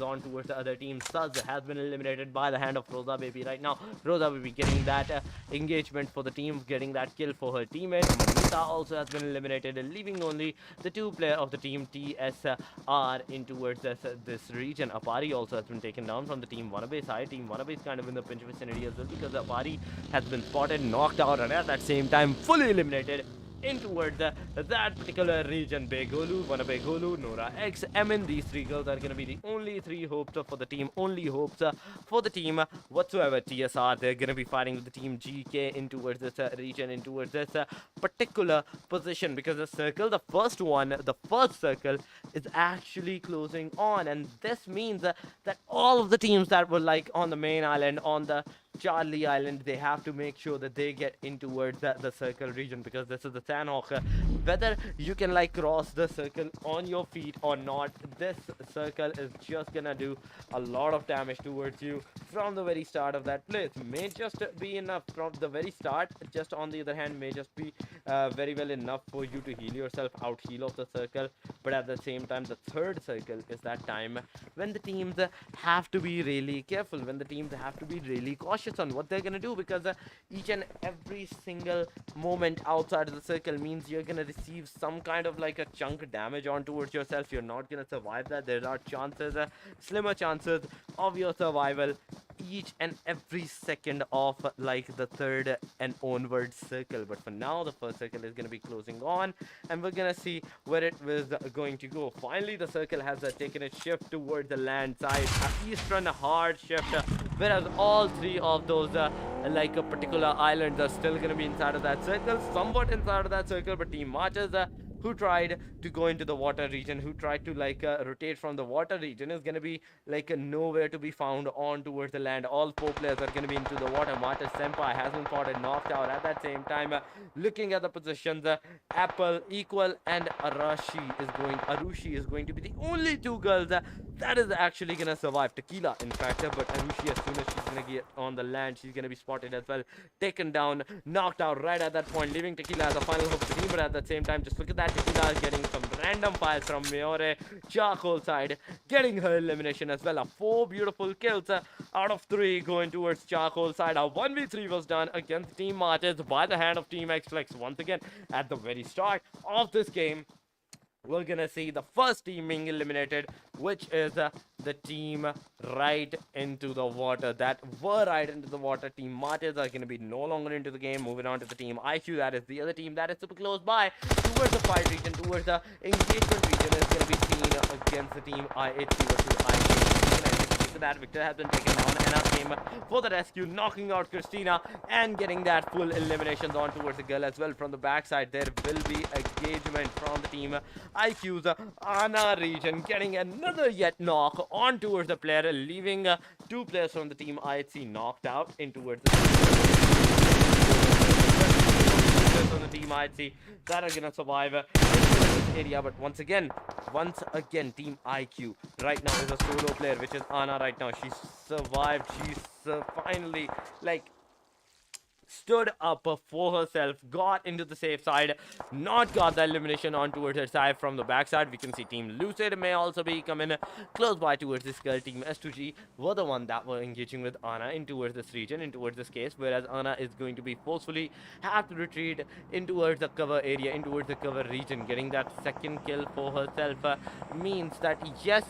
on towards the other team. Suz has been eliminated by the hand of Rosa Baby right now. Rosa Baby getting that engagement for the team, getting that kill for her teammate. Manita also has been eliminated, leaving only the 2 player of the team TSR in towards this region. Apari also has been taken down from the team WANNABE side. Team WANNABE is kind of in the pinch vicinity as well, because Apari has been spotted, knocked out, and at that same time fully eliminated in towards that particular region. Begolu, WANNABE Golu, Nora X, Emin, these 3 girls are going to be the only 3 hopes for the team, only hopes for the team whatsoever. TSR, they're going to be fighting with the team GK in towards this region, in towards this particular position, because the circle, the first circle is actually closing on, and this means that all of the teams that were like on the main island, on the Charlie Island, they have to make sure that they get in towards the circle region, because this is the Sanhok. Whether you can like cross the circle on your feet or not, this circle is just gonna do a lot of damage towards you from the very start of that place. May just be enough from the very start, just on the other hand may just be very well enough for you to heal yourself, out heal of the circle. But at the same time, the third circle is that time when the teams have to be really careful, when the teams have to be really cautious on what they're gonna do, because each and every single moment outside of the circle means you're gonna receive some kind of like a chunk damage on towards yourself. You're not gonna survive that. There are chances, slimmer chances of your survival each and every second of like the third and onward circle. But for now, the first circle is going to be closing on, and we're going to see where it was going to go. Finally, the circle has taken a shift towards the land side, eastern hard shift, whereas all three of those like particular islands are still going to be inside of that circle, somewhat inside of that circle. But Team Martyrs, who tried to go into the water region, who tried to like rotate from the water region, is going to be like nowhere to be found on towards the land. All four players are going to be into the water. Martyrs Senpai has been spotted, knocked out. At that same time, looking at the positions, Apple, Equal, and Arushi is going to be the only two girls that is actually going to survive. Tequila, in fact, but Arushi, as soon as she's going to get on the land, she's going to be spotted as well, taken down, knocked out right at that point, leaving Tequila as a final hope for the team. But at the same time, just look at that, Tequila is getting some random fires from Miore charcoal side, getting her elimination as well. 4 beautiful kills out of 3 going towards charcoal side. A 1v3 was done against Team Martyrs by the hand of Team XFLEX. Once again, at the very start of this game, we're gonna see the first team being eliminated, which is the team right into the water. That were right into the water. Team Martyrs are gonna be no longer into the game. Moving on to the team IQ, that is the other team that is super close by towards the fight region, towards the engagement region, is gonna be seen against the team IHC versus IQ. That Victor has been taken down. Anna came for the rescue, knocking out Christina and getting that full eliminations on towards the girl as well. From the backside, there will be engagement from the team IQ's Anna region, getting another yet knock on towards the player, leaving 2 players from the team IHC knocked out in towards the on the team IHC that are gonna survive in this area. But once again, Team IQ right now is a solo player, which is Anna right now. She survived. She's finally like stood up for herself, got into the safe side, not got the elimination on towards her side. From the backside, we can see Team Lucid may also be coming close by towards this girl. Team S2G were the one that were engaging with Anna in towards this region, in towards this case, whereas Anna is going to be forcefully have to retreat in towards the cover area, in towards the cover region. Getting that second kill for herself means that yes,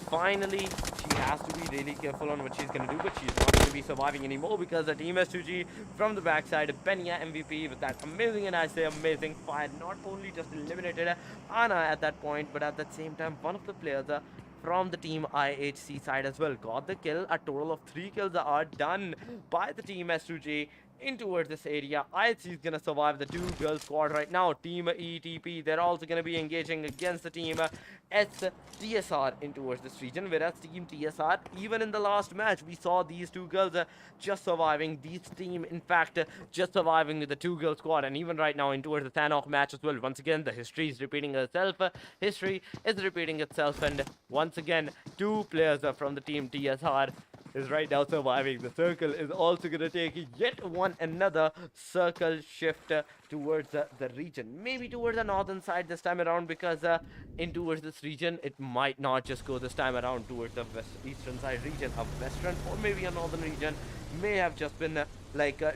finally she has to be really careful on what she's going to do, but she's not going to be surviving anymore, because the Team S2G from the backside, Benya MVP with that amazing, and I say amazing fire, not only just eliminated Anna at that point, but at the same time one of the players from the team IHC side as well got the kill. A total of 3 kills are done by the Team S2G in towards this area. IHC is gonna survive the 2 girl squad right now. Team ETP, they're also gonna be engaging against the team TSR in towards this region, whereas Team TSR, even in the last match, we saw these 2 girls just surviving. These team, in fact, just surviving with the 2 girl squad, and even right now in towards the Sanhok match as well. Once again, the history is repeating itself. And once again, 2 players from the team TSR is right now surviving. The circle is also going to take yet another circle shift towards the region, maybe towards the northern side this time around, because in towards this region it might not just go this time around towards the eastern side region. A western or maybe a northern region may have just been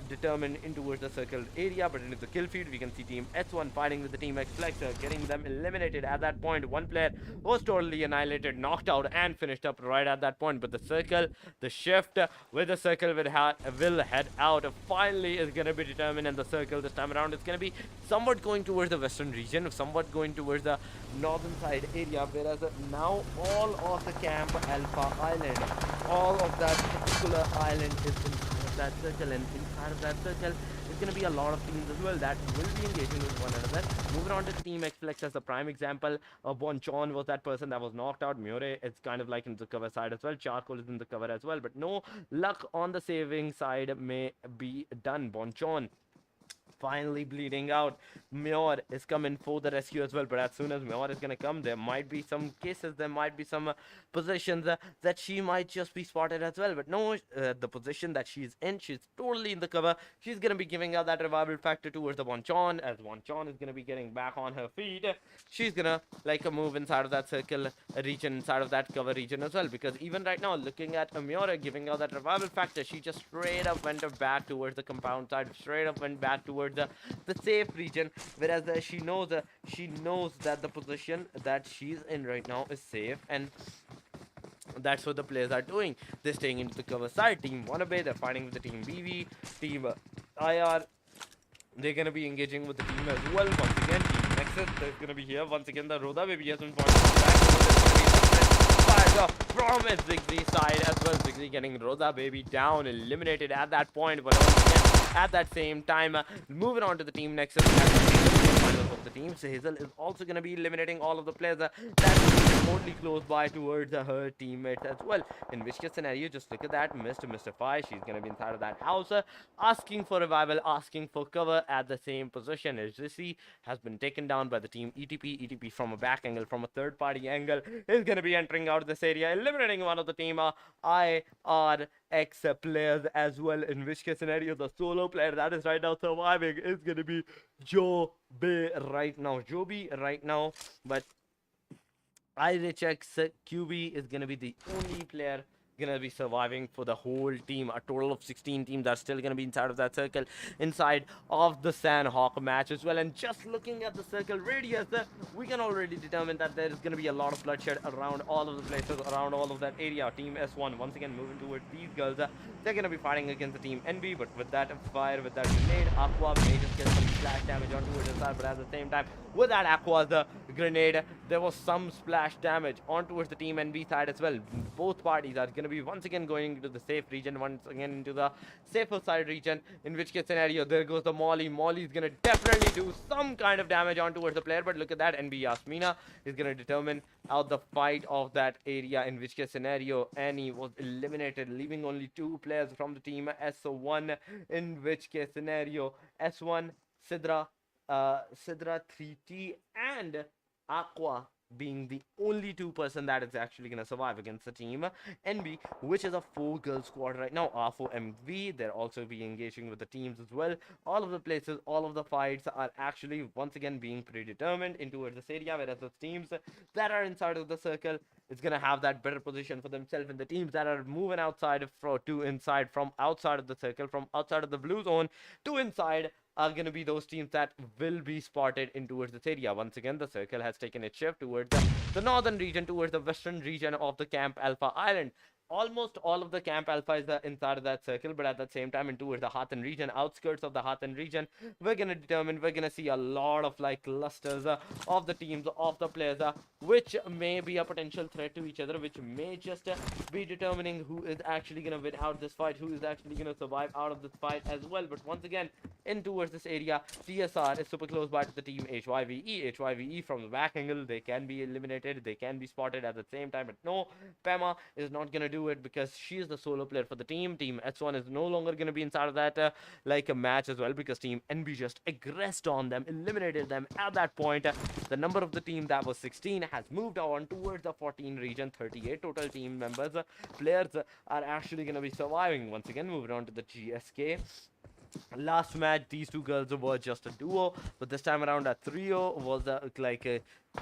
determined in towards the circled area. But in the kill feed, we can see Team S1 fighting with the Team XFLEX, getting them eliminated. At that point, 1 player was totally annihilated, knocked out, and finished up right at that point. But the circle, the shift with the circle will head out finally is going to be determined, and the circle this time around is going to be somewhat going towards the western region, somewhat going towards the northern side area, whereas now all of the Camp Alpha Island, all of that particular island is inside of that circle, and inside of that circle is going to be a lot of teams as well that will be engaging with one another. Moving on to Team XFLEX as a prime example, Bonchon was that person that was knocked out. Miore is kind of like in the cover side as well. Charcoal is in the cover as well, but no luck on the saving side may be done. Bonchon finally bleeding out. Mior is coming for the rescue as well, but as soon as Mior is gonna come, there might be some cases, there might be some positions that she might just be spotted as well. But no, the position that she's in, she's totally in the cover. She's gonna be giving out that revival factor towards the Bonchon, as Bonchon is gonna be getting back on her feet. She's gonna move inside of that circle region, inside of that cover region as well, because even right now, looking at Miora giving out that revival factor, she just straight up went back towards the compound side, straight up went back towards the safe region, whereas she knows that the position that she's in right now is safe, and That's what the players are doing. They're staying into the cover side. Team WANNABE, they're fighting with the team BV, team IR. They're going to be engaging with the team as well. Once again, team NEXUS, they're going to be here. Once again, the Roda Baby has been pointed back. Fired off from his Ziggy side as well. Ziggy getting Roda Baby down, eliminated at that point. But once again, at that same time, moving on to the team NEXUS. Of the team, so Hazel is also going to be eliminating all of the players that remotely close by towards her teammates as well. In which case scenario, just look at that, Mr. Fire, she's going to be inside of that house, asking for revival, asking for cover at the same position. As Zissy has been taken down by the team ETP from a back angle, from a third party angle, is going to be entering out of this area, eliminating one of the team IRICH players as well. In which case scenario, the solo player that is right now surviving is going to be Joby right now, but IRICH QB is going to be the only player going to be surviving for the whole team. A total of 16 teams are still going to be inside of that circle, inside of the Sanhok match as well. And just looking at the circle radius, we can already determine that there is going to be a lot of bloodshed around all of the places, around all of that area. Team S1 once again moving towards these girls. They're going to be fighting against the team NB, but with that fire, with that grenade, Aqua may just get some splash damage onto it, but at the same time, with that Aqua's grenade, there was some splash damage on towards the team NB side as well. Both parties are going to be once again going into the safe region, once again into the safer side region, in which case scenario, there goes the Molly. Molly is going to definitely do some kind of damage on towards the player, but look at that, NB Yasmina is going to determine out the fight of that area, in which case scenario, Annie was eliminated, leaving only 2 players from the team S1, in which case scenario, S1, Sidra 3T and Aqua being the only 2% that is actually going to survive against the team NB, which is a 4-girl squad right now. R4MV, they're also be engaging with the teams as well. All of the places, all of the fights are actually once again being predetermined into this area, whereas the teams that are inside of the circle is going to have that better position for themselves, and the teams that are moving outside to inside, from outside of the circle, from outside of the blue zone to inside, are going to be those teams that will be spotted in towards this area. Once again, the circle has taken its shift towards the northern region, towards the western region of the Camp Alpha Island. Almost all of the Camp Alpha is inside of that circle, but at the same time, in towards the Hathan region, outskirts of the Hathan region, we're going to see a lot of like clusters of the teams, of the players, which may be a potential threat to each other, which may just be determining who is actually going to win out this fight, who is actually going to survive out of this fight as well. But once again, in towards this area, TSR is super close by to the team HYVE. HYVE from the back angle, they can be eliminated, they can be spotted at the same time, but no, Pema is not going to do it because she is the solo player for the team. Team S1 is no longer going to be inside of that like a match as well, because team NB just aggressed on them, eliminated them at that point. The number of the team that was 16 has moved on towards the 14 region. 38 total team members, players are actually going to be surviving. Once again, moving on to the GSK. Last match, these 2 girls were just a duo, but this time around a trio was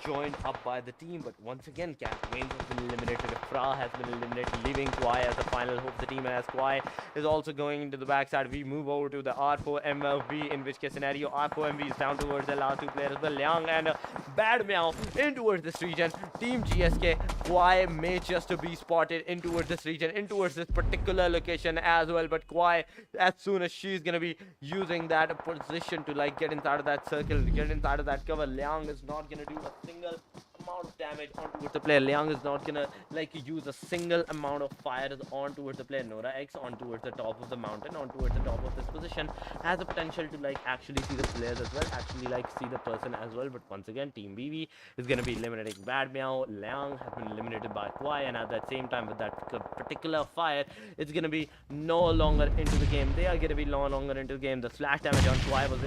joined up by the team. But once again, Cat Wayne has been eliminated, Fra has been eliminated, leaving Kwai as the final hope of the team, and as Kwai is also going into the backside, we move over to the R4MV, in which case scenario, R4MV is down towards the last 2 players, the Liang and Bad Meow in towards this region. Team GSK, Kwai may just be spotted in towards this region, in towards this particular location as well, but Kwai, as soon as she's gonna be using that position to like get inside of that circle, get inside of that cover, Liang is not gonna do a single amount of damage on towards the player. Liang is not gonna like use a single amount of fires on towards the player. Nora X on towards the top of the mountain, on towards the top of this position, has the potential to like actually see the players as well, actually like see the person as well. But once again, Team BB is gonna be eliminating Bad Meow. Liang has been eliminated by Kwai, and at that same time, with that particular fire, it's gonna be no longer into the game. They are gonna be no longer into the game. The slash damage on Kwai was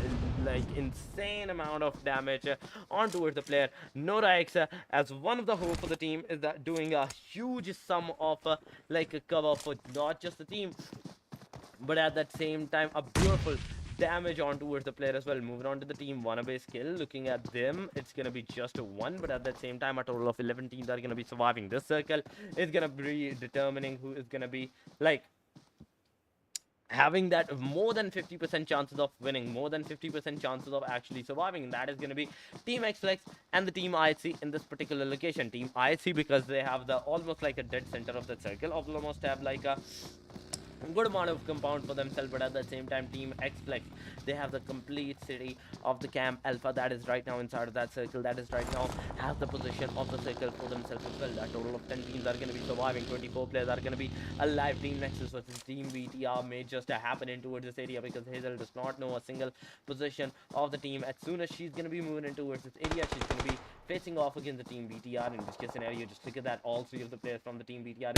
like insane amount of damage on towards the player. Nora X, as one of the hope for the team, is that doing a huge sum of like a cover for not just the team, but at that same time a beautiful damage on towards the player as well. Moving on to the team WANNABE skill, looking at them, it's gonna be just a 1, but at that same time a total of 11 teams are gonna be surviving this circle. It's gonna be determining who is gonna be like having that more than 50% chances of winning, more than 50% chances of actually surviving. And that is going to be Team XFLEX and the Team IHC in this particular location. Team IHC, because they have the almost like a dead center of the circle, almost have like a good amount of compound for themselves, but at the same time Team XFLEX, they have the complete city of the Camp Alpha that is right now inside of that circle, that is right now has the position of the circle for themselves as well. That total of 10 teams are going to be surviving, 24 players are going to be alive. Team Nexus versus Team VTR may just happen in towards this area, because Hazel does not know a single position of the team. As soon as she's going to be moving in towards this area, she's going to be facing off against the Team VTR, in which case scenario, just look at that, all three of the players from the Team VTR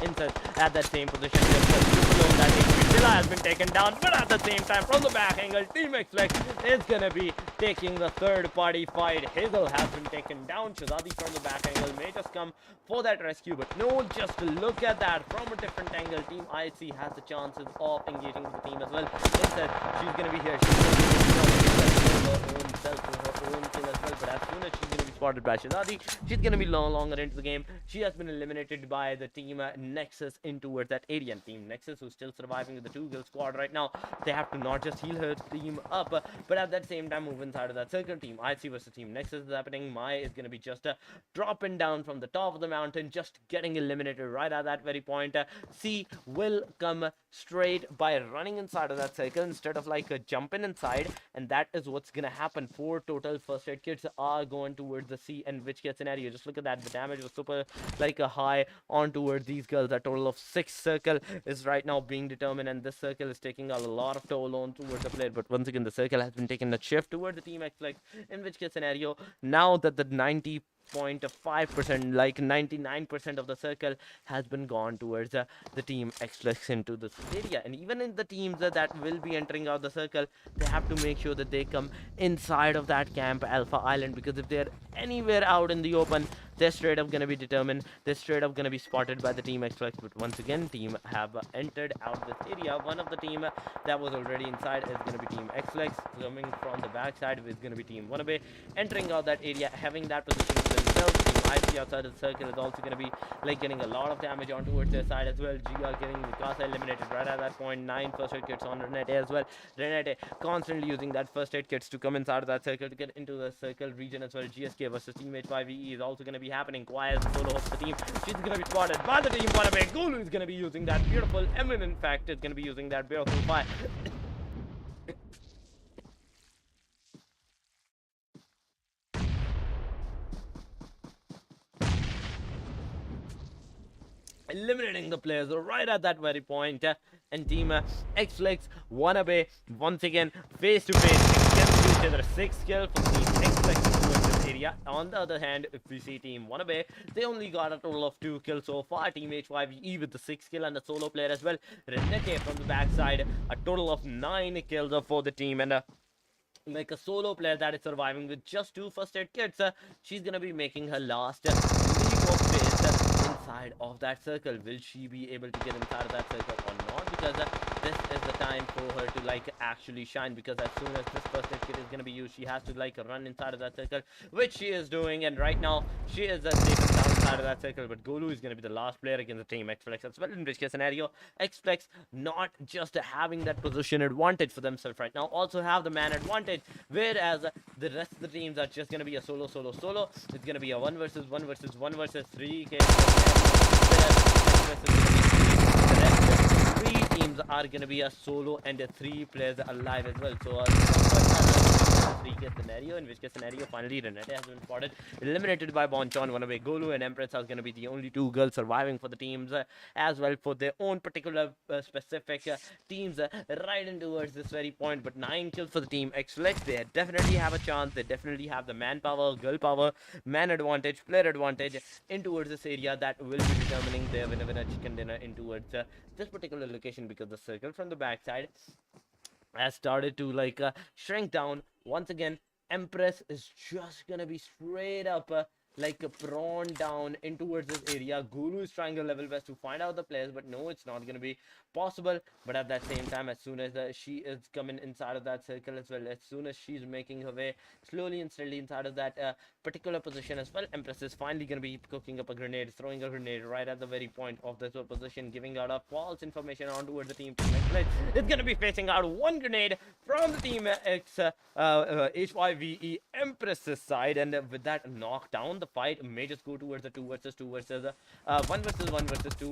insert at that same position. That GRYXELLA has been taken down, but at the same time, from the back angle, Team XFLEX is gonna be taking the third party fight. Hazel has been taken down. Shazadi from the back angle may just come for that rescue, but no, just look at that from a different angle. Team IHC has the chances of engaging with the team as well. Instead, she's gonna be here. She's gonna be her own self, her own kill as well, but as soon as she's gonna be spotted by Shazadi, she's gonna be no longer into the game. She has been eliminated by the Team Nexus in towards that area. And Team Nexus, who's still surviving with the 2-kill squad right now, they have to not just heal her team up, but at that same time move inside of that circle. Team IC versus Team Nexus is happening. Maya is going to be just dropping down from the top of the mountain, just getting eliminated right at that very point. C will come straight by running inside of that circle instead of like jumping inside, and that is what's going to happen. 4 total first aid kits are going towards the C, and which case scenario, just look at that, the damage was super like a high on towards these girls. A total of 6 circle is right now being determined, and this circle is taking a lot of toll on towards the player. But once again, the circle has been taking a shift towards the Team XFLEX, in which case scenario, now that the 90.5%, like 99% of the circle has been gone towards the Team XFLEX into this area. And even in the teams that will be entering out the circle, they have to make sure that they come inside of that Camp Alpha Island, because if they're anywhere out in the open, they're straight up gonna be determined, they're straight up gonna be spotted by the Team XFLEX. But once again, team have entered out this area. One of the team that was already inside is gonna be Team XFLEX. Coming from the backside is gonna be Team WANNABE, entering out that area, having that position to themselves. Team IC outside of the circle is also gonna be like getting a lot of damage on towards their side as well. GR getting Mikasa eliminated right at that point. 9 first aid kits on Renate as well. Renate constantly using that first aid kits to come inside of that circle to get into the circle region as well. GSK versus Team HYVE is also gonna be happening. Kwai as a solo host the team. She's gonna be spotted by the Team WANNABE. Gulu is gonna be using that beautiful Emin, in fact, is gonna be using that beautiful fire. Eliminating the players right at that very point. And Team XFLEX, WANNABE once again face to face against each other. 6 kills for Team XFLEX towards this area. On the other hand, if we see Team WANNABE, they only got a total of 2 kills so far. Team HYVE with the 6 kill and a solo player as well. Renate from the backside, a total of 9 kills for the team, and like a solo player that is surviving with just 2 first aid kits. She's gonna be making her last leap of faith inside of that circle. Will she be able to get inside of that circle or not? Because this is the time for her to like actually shine, because as soon as this first aid kit is gonna be used, she has to like run inside of that circle, which she is doing. And right now she is safe and sound inside of that circle. But Golu is gonna be the last player against the Team XFLEX as well, in which case scenario, XFLEX not just having that position advantage for themselves right now, also have the man advantage, whereas the rest of the teams are just gonna be a solo. It's gonna be a 1 versus 1 versus 1 versus 3 case. Three teams are gonna be a solo and 3 players alive as well. So 3 case scenario, in which case scenario finally Renate has been spotted, eliminated by Bonchon. WANNABE, Golu and Empress are gonna be the only 2 girls surviving for the teams as well, for their own particular specific teams right in towards this very point. But 9 kills for the Team XFLEX. They definitely have a chance. They definitely have the manpower, girl power, man advantage, player advantage in towards this area that will be determining their winner chicken dinner in towards this particular location, because the circle from the backside has started to like shrink down. Once again, Empress is just gonna be straight up like prawn down in towards this area. Guru is trying to level best to find out the players, but no, it's not going to be possible. But at that same time, as soon as she is coming inside of that circle as well, as soon as she's making her way slowly and steadily inside of that particular position as well, Empress is finally going to be cooking up a grenade, throwing a grenade right at the very point of this position, giving out a false information on towards the team. It's going to be facing out one grenade from the team HYVE Empress's side, and with that knockdown, the fight may just go towards the 2 versus 2 versus 1 versus 1 versus 2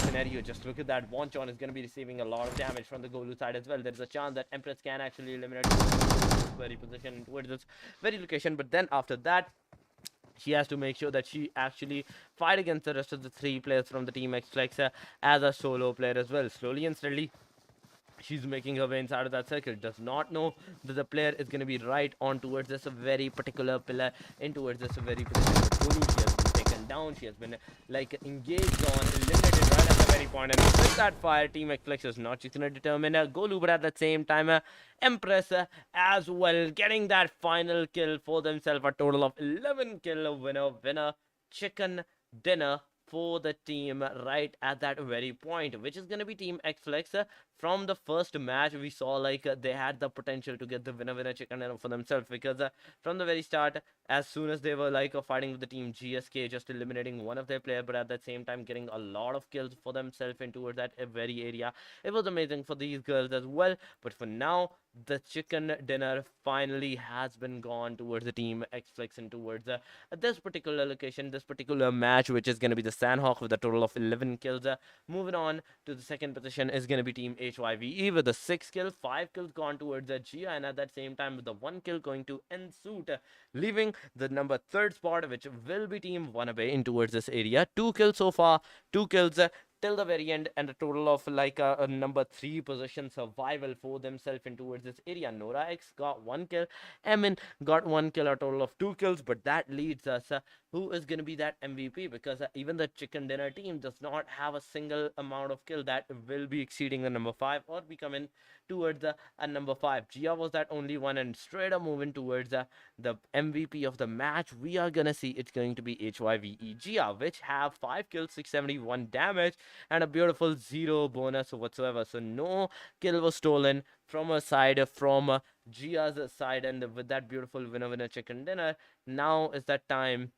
scenario. Just look at that. Wonchon is going to be receiving a lot of damage from the Golu side as well. There is a chance that Empress can actually eliminate this very position towards this very location, but then after that, she has to make sure that she actually fight against the rest of the 3 players from the team XFLEX as a solo player as well. Slowly and steadily, she's making her way inside of that circle. Does not know that the player is going to be right on towards this very particular pillar, in towards this very particular Golu. She has been taken down. She has been like engaged on, eliminated right at the very point. And with that fire, Team XFLEX is not just going to determine Golu, but at the same time, Empress as well, getting that final kill for themselves. A total of 11 kill. Winner, chicken dinner for the team right at that very point, which is going to be Team XFLEX. From the first match, we saw like they had the potential to get the winner chicken dinner for themselves, because from the very start, as soon as they were like fighting with the team GSK, just eliminating one of their players, but at the same time getting a lot of kills for themselves in towards that very area. It was amazing for these girls as well. But for now, the chicken dinner finally has been gone towards the team XFLEX and towards this particular location, this particular match, which is going to be the Sanhok with a total of 11 kills. Moving on to the second position is going to be Team HYVE with a 6 kill, 5 kills gone towards Gia, and at that same time with the 1 kill going to Ensuit, leaving the number 3rd spot, which will be Team WANNABE in towards this area. 2 kills so far, 2 kills till the very end, and a total of like a number 3 position survival for themselves in towards this area. Nora X got 1 kill, Emin got 1 kill, a total of 2 kills. But that leads us who is going to be that MVP, because even the chicken dinner team does not have a single amount of kill that will be exceeding the number 5 or be coming towards a number 5. Gia was that only one, and straight up moving towards the MVP of the match, we are gonna see it's going to be HYVE Gia, which have 5 kills, 671 damage, and a beautiful 0 bonus whatsoever. So no kill was stolen from her side, from Gia's side, and with that beautiful winner chicken dinner, now is that time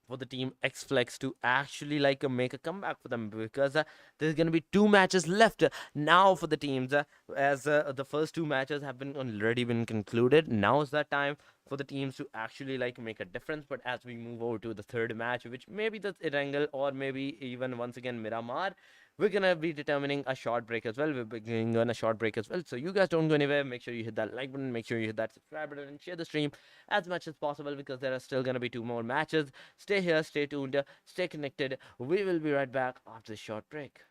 for the team XFLEX to actually like make a comeback for them, because there's going to be 2 matches left now for the teams, as the first 2 matches have been already been concluded. Now is that time for the teams to actually like make a difference. But as we move over to the 3rd match, which maybe the Erangel or maybe even once again Miramar, we're gonna be determining a short break as well. We're beginning on a short break as well. So you guys don't go anywhere. Make sure you hit that like button, make sure you hit that subscribe button, and share the stream as much as possible, because there are still gonna be 2 more matches. Stay here, stay tuned, stay connected. We will be right back after this short break.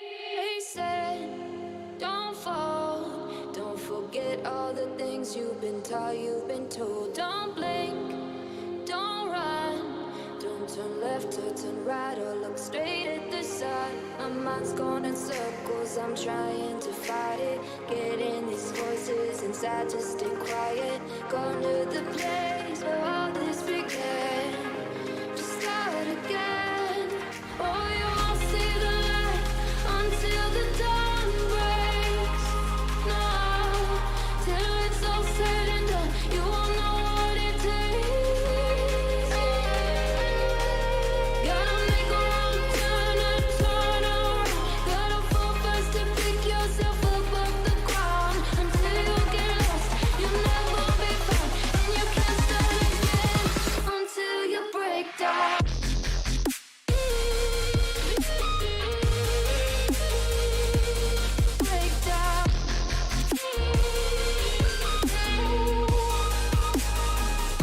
They said, don't fall, don't forget all the things you've been taught, you've been told. Don't blink, don't run, don't turn left or turn right or look straight at the sun. My mind's going in circles, I'm trying to fight it. Getting these voices inside to stay quiet. Going to the place where all this began. Just start again. Oh, you won't see the light until the dawn breaks. No, till it's all said and done, you won't know what it takes. Gotta make a wrong turn and turn around. Gotta fall fast to pick yourself up off the ground. Until you get lost, you'll never be found, and you can't start again until you break down. Break down.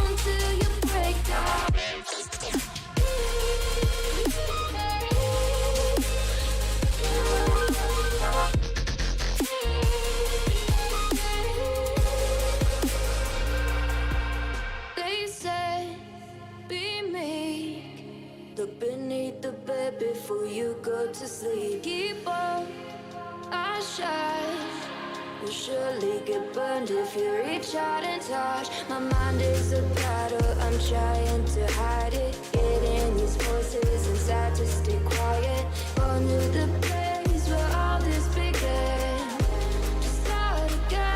Until you break down. They said, be meek. Look beneath the bed before you go to sleep. Keep on, I shine. You'll surely get burned if you reach out and touch. My mind is a battle, I'm trying to hide it. Getting these voices inside to stay quiet. Gone to the place where all this began. To start again.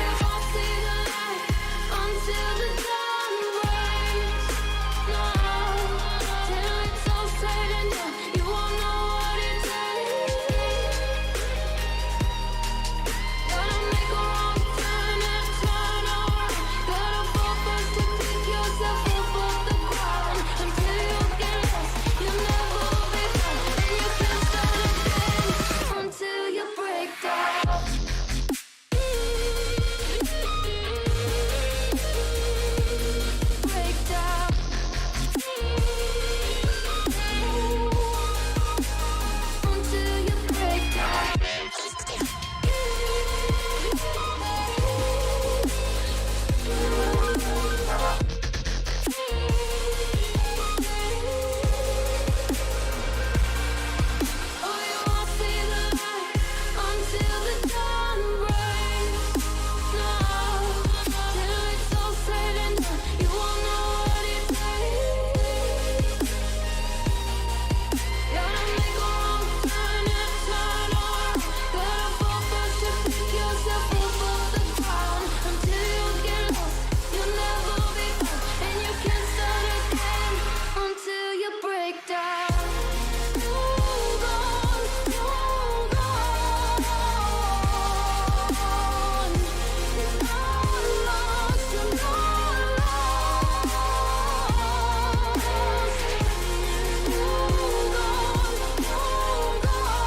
You won't see the light until the dawn breaks. No, till it's all said and done, you won't know what it takes. Gotta make a wrong turn and turn around. Gotta fall first to pick yourself up off the ground. Until you get lost, you'll never be found. And you can't start again until you break down. Break down. Until you break down. Oh, you won't see the light until the dawn breaks. No, till it's all said and done, you won't know what it takes. Gotta make a wrong turn and turn around. Gotta fall first to pick yourself up off the ground. Until you get lost, you'll never be found. And you can't start again until you break down. Hold on, hold on. You're not lost, you're not lost. Hold on, hold on.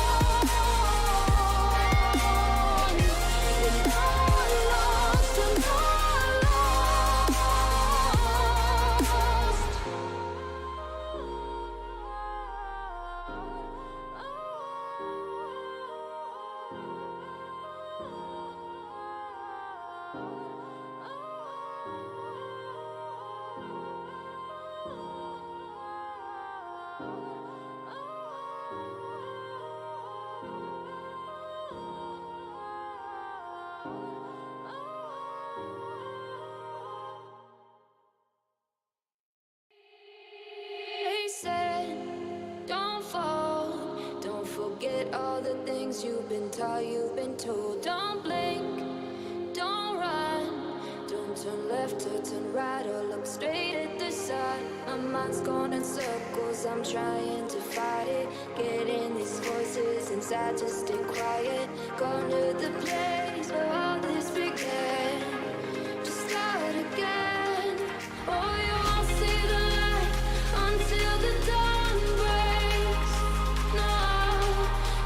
You're not lost, you're They said, don't fall. Don't forget all the things you've been taught, you've been told. Don't blink, don't run. Don't turn left or turn right or look straight at the sun. My mind's going in circles, I'm trying to fight it. Getting these voices inside to stay quiet. Gone to the place where all this began. To start again. Oh, you won't see the light until the dawn breaks. No,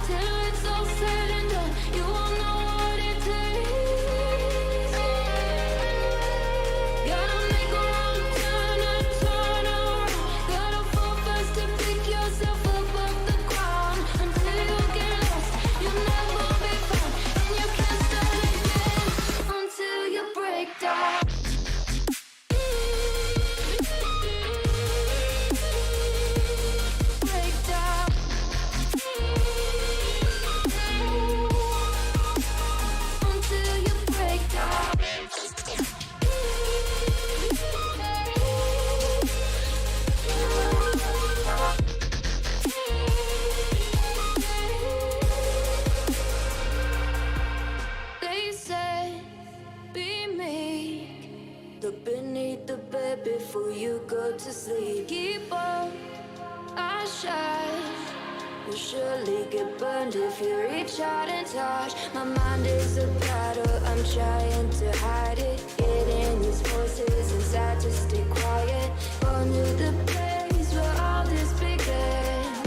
till it's all said and done, you won't know what it takes. Gotta make a wrong turn and turn around. Gotta fall first to pick yourself up off the ground. Until you get lost, you'll never be found. And you can't start again until you break down. Break down. Until you break down. They said, be meek. Look beneath the bed before you go to sleep. Keep on, I shine. You'll surely get burned if you reach out and touch. My mind is a battle, I'm trying to hide it. Getting these voices inside to stay quiet. Gone to the place where all this began.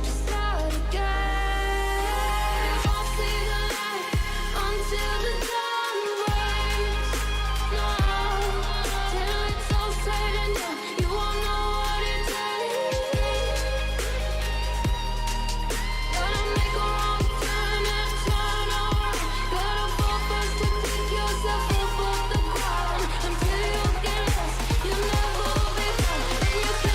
To start again. You won't see the light until the dawn breaks. No, till it's all said and done, you won't know what it takes. Gotta make a wrong turn and turn around. Gotta fall first to pick yourself up off the ground. Until you get lost, you'll never be found. And you can't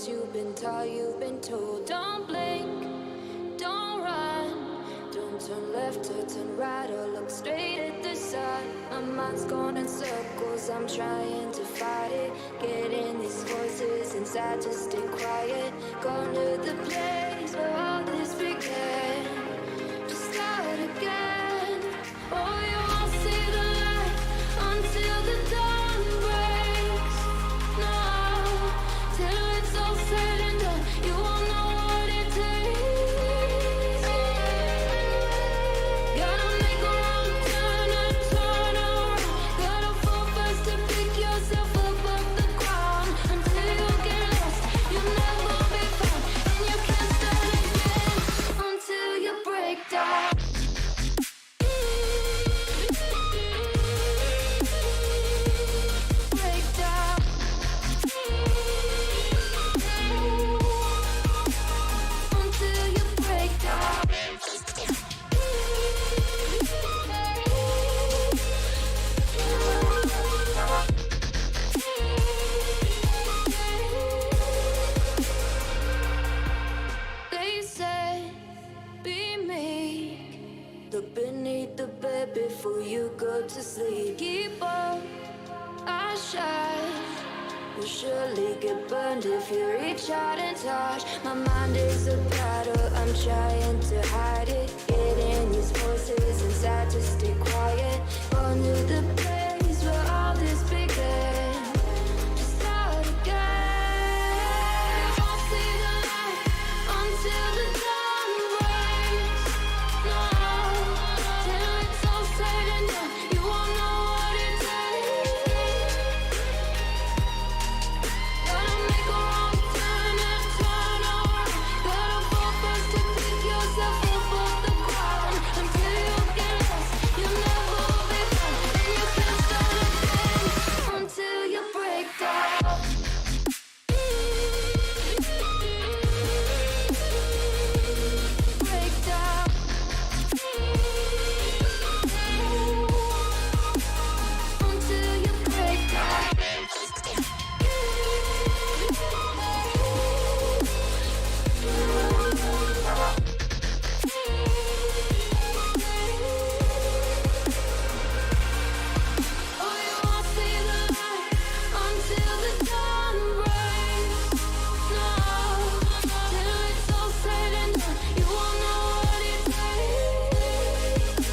things you've been taught, you've been told. Don't blink, don't run, don't turn left or turn right or look straight at the sun. My mind's going in circles, I'm trying to fight it. Getting these voices inside to stay quiet. Going to the place where all this began, to start again. Oh, you won't see the light until the dawn breaks. No, till it's all said and done, you won't know what it takes. Gotta make a wrong turn and turn around. Gotta fall fast to pick yourself up off the ground. Until you get lost, you'll never be found. And you can't start again until you break down. Break down. Until you break down. They said, be meek. Look beneath the bed before you go to sleep. Keep on, I shine. You'll surely get burned if you reach out and touch. My mind is a battle, I'm trying to hide it. Getting these voices inside to stay quiet. Going to the place where all this began, to start again. You won't see the light until the dawn breaks. No, till it's all said and done, you won't know what it takes. Gotta make a wrong turn and turn around. Gotta fall fast to pick yourself up off the ground. Until you get lost, you'll never be found. And you can't start again until you break down. Break down. Until you break down. Oh, you won't see the light until the dawn breaks. No, till it's all said and done, you won't know what it takes.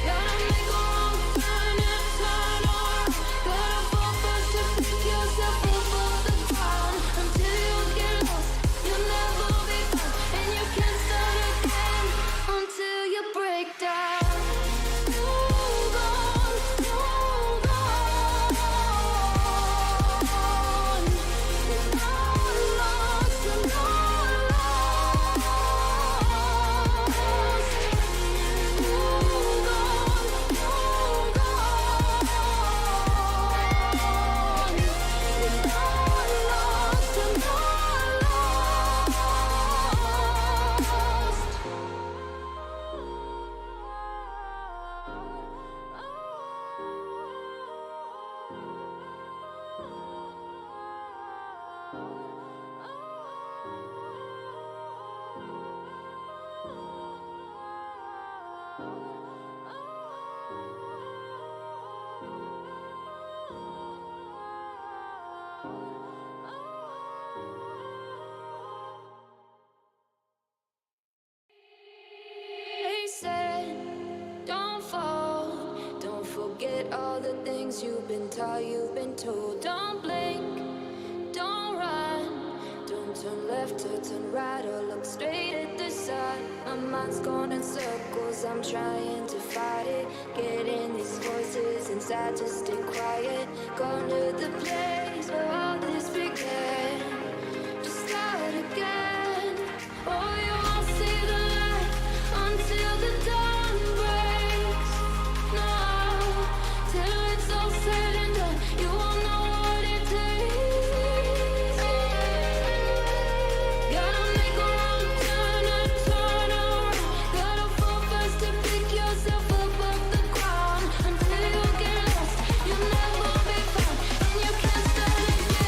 Gotta make a wrong turn and turn around. Gotta fall fast to pick yourself up off the ground. Until you get lost, you'll never be found. And you can't start again until you break down. Move on, move on. It's not lost, you're not lost. Move on, move on. It's not lost, you're not They said, don't fall, don't forget all the things you've been taught, you've been told. Don't blink, don't run, don't turn left or turn right or look straight at the sun. My mind's going in circles, I'm trying to fight it. Getting these voices inside to stay quiet. Going to the place where all this began, to start again. Oh, you won't see the light until the dawn breaks. No, till it's all said and done, you won't know what it takes. Gotta make a wrong turn and turn around. Gotta fall fast to pick yourself up off the ground. Until you get lost, you'll never be found. And you can't start again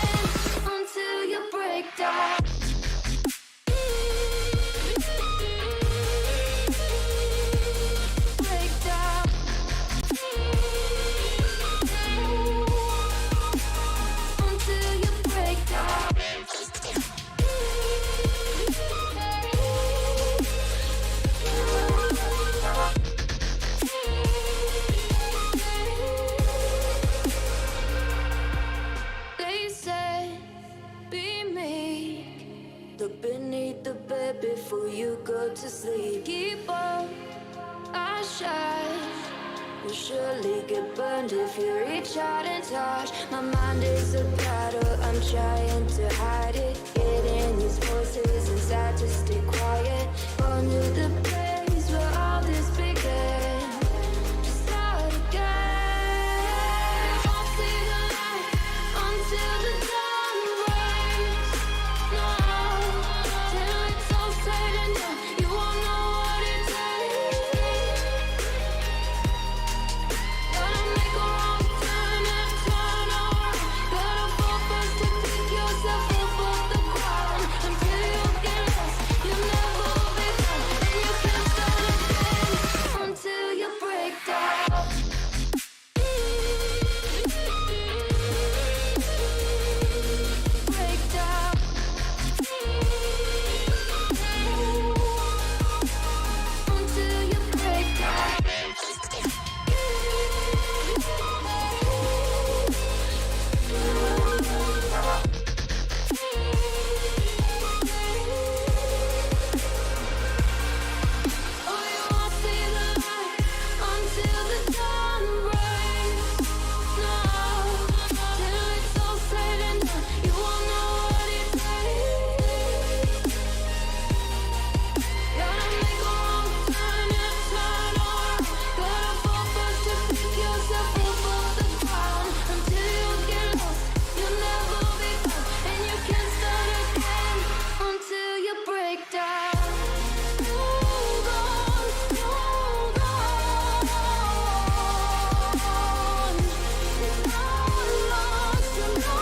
Look beneath the bed before you go to sleep. Keep on, I shine. You'll surely get burned if you reach out and touch. My mind is a battle, I'm trying to hide it. Getting these voices inside to stay quiet. Gone to the place where all this began. To start again. Won't see the light until the dawn breaks. No, till it's all said and done, you won't know what it takes. Gotta make a wrong turn and turn around. Gotta fall first to pick yourself up off the ground. Until you get lost, you'll never be found. And you can't start again until you break down. Break down. Until you break down. Oh, you won't see the light until the dawn breaks. No, till it's all said and done, you won't know what it takes. Gotta make a wrong turn and turn around. Gotta fall first to pick yourself up off the ground. Until you get lost, you'll never be found. And you can't start again until you break down. Hold on, hold on. It's not lost, you're not lost. Hold on, hold on. It's not lost, you're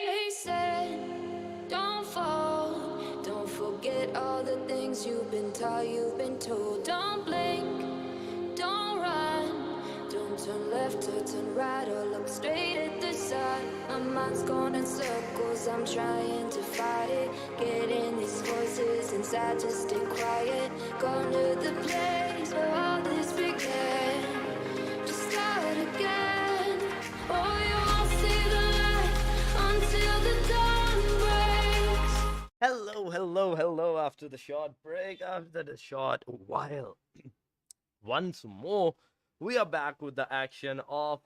They said, don't fall. Don't forget all the things you've been taught, you've been told. Don't blink, don't run. Don't turn left or turn right or look straight at the sun. My mind's going in circles, I'm trying to fight it. Getting these voices inside to stay quiet. Gone to the place where all this began. To start again. Oh, you won't see the light until the dawn breaks. Hello after the short break, after the short while. Once more, we are back with the action of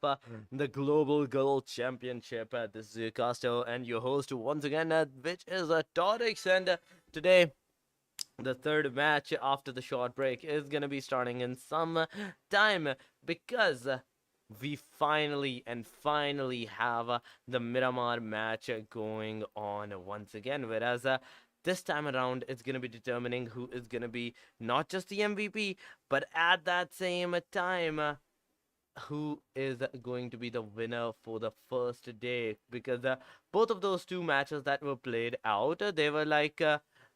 the Global Girl Championship. This is your caster and your host once again, which is Torix. And today, the third match after the short break is going to be starting in some time because we finally have the Miramar match going on once again. Whereas this time around, it's going to be determining who is going to be not just the MVP, but at that same time, who is going to be the winner for the first day. Because both of those two matches that were played out, they were like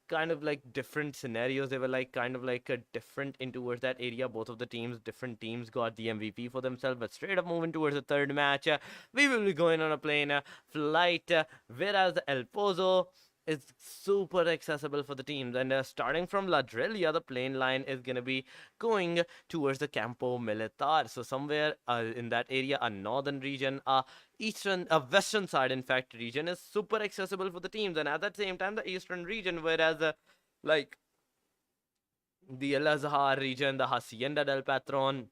kind of like different scenarios. They were like kind of like different in towards that area. Both of the different teams got the MVP for themselves. But straight up moving towards the third match, we will be going on a plane flight, whereas El Pozo is super accessible for the teams. And starting from La Drillia, the plane line is going to be going towards the Campo Militar. So somewhere in that area, a northern region, western side, in fact, region is super accessible for the teams. And at that same time, the eastern region, whereas like the El Azhar region, the Hacienda del Patron,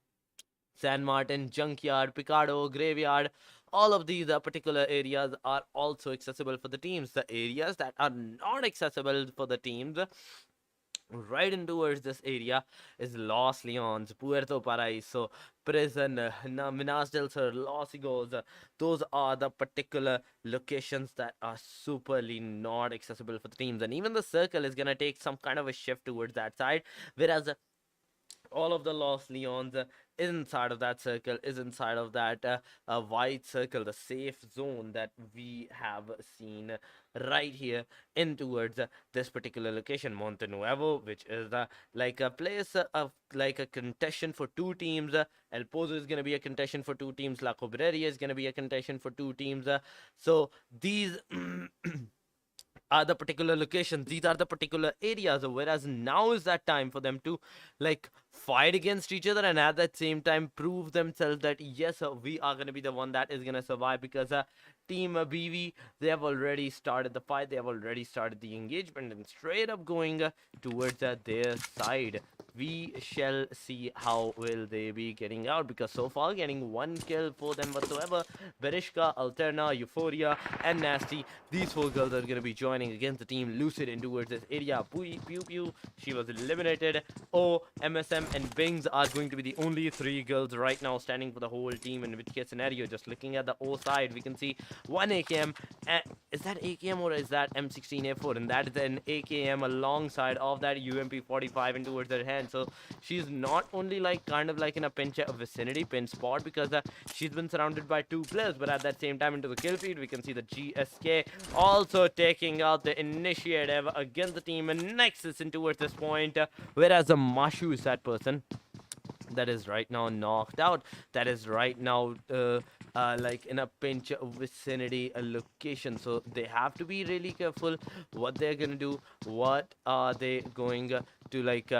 San Martin, Junkyard, Picado, Graveyard, all of these particular areas are also accessible for the teams. The areas that are not accessible for the teams Right in towards this area is Los Leones, Puerto Paraíso, Prison, Minas del Sur, Los Higos. Those are the particular locations that are superly not accessible for the teams. And even the circle is going to take some kind of a shift towards that side. Whereas all of the Los Leons is inside of that circle, is inside of that white circle, the safe zone that we have seen right here in towards this particular location, Monte Nuevo, which is like a place of like a contention for two teams. El Pozo is going to be a contention for two teams. La Cobreria is going to be a contention for two teams. So these are the particular locations, these are the particular areas, whereas now is that time for them to like fight against each other and at that same time prove themselves that yes, we are going to be the one that is going to survive, because team BV, they have already started the fight, they have already started the engagement and straight up going towards their side. We shall see how will they be getting out, because so far getting one kill for them whatsoever. Berishka, Alterna, Euphoria and Nasty, these four girls are going to be joining against the team Lucid in towards this area. Pew Pew, she was eliminated. O, MSM and Bings are going to be the only three girls right now standing for the whole team, in which case scenario, just looking at the O side, we can see one AKM. Is that AKM or is that M16A4? And that is an AKM alongside of that UMP45 in towards their hand. So she's not only like kind of like in a pinch vicinity pin spot, because she's been surrounded by two players, but at that same time into the kill feed we can see the GSK also taking out the initiative against the team and Nexus in towards this point, whereas the Mashu is that person that is right now knocked out, that is right now like in a pinch vicinity location. So they have to be really careful what they're gonna do, what are they going to like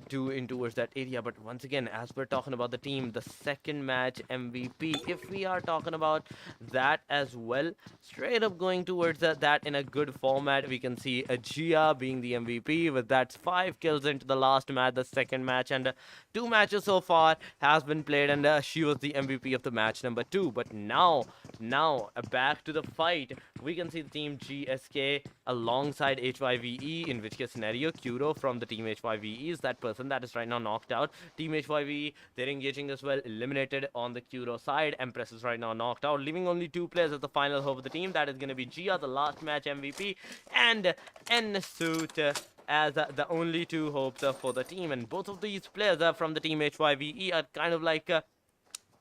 do in towards that area. But once again, as we're talking about the team, the second match MVP, if we are talking about that as well, straight up going towards that in a good format, we can see Gia being the MVP with that 5 kills into the last match, the second match, and 2 matches so far has been played, and she was the MVP of the match number 2. But now back to the fight, we can see the team GSK alongside HYVE, in which case scenario Kuro from the team HYVE is that person that is right now knocked out. Team HYVE, they're engaging as well, eliminated on the Kuro side. Empress is right now knocked out, leaving only 2 players as the final hope of the team. That is going to be Gia, the last match MVP, and N-Suit as the only 2 hopes for the team. And both of these players from the team HYVE are kind of like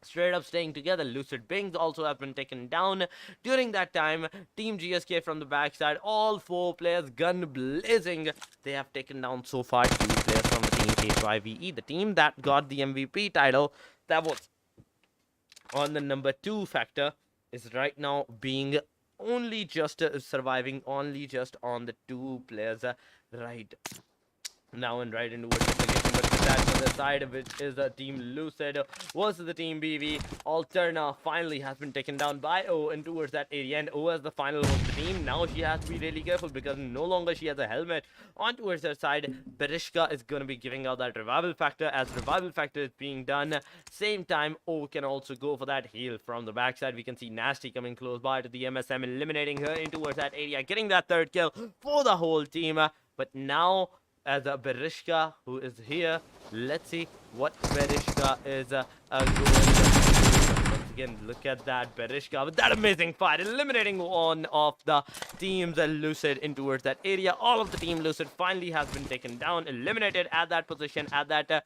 straight up staying together. Lucid Bings also has been taken down during that time. Team GSK from the backside, all 4 players gun blazing, they have taken down so far 2 players from the team HYVE, the team that got the MVP title, that was on the number 2 factor, is right now being only just surviving only just on the 2 players right now and right into this location. But that's on the side, which is the team Lucid versus the team BV. Alterna finally has been taken down by O and towards that area, and O as the final of the team. Now she has to be really careful, because no longer she has a helmet on towards her side. Berishka is going to be giving out that revival factor. As revival factor is being done, same time O can also go for that heal from the backside. We can see Nasty coming close by to the MSM, eliminating her in towards that area, getting that 3rd kill for the whole team. But now as a Berishka who is here, let's see what Berishka is going to do. Once again, look at that Berishka with that amazing fight, eliminating one of the teams Lucid in towards that area. All of the team Lucid finally has been taken down, eliminated at that position, at that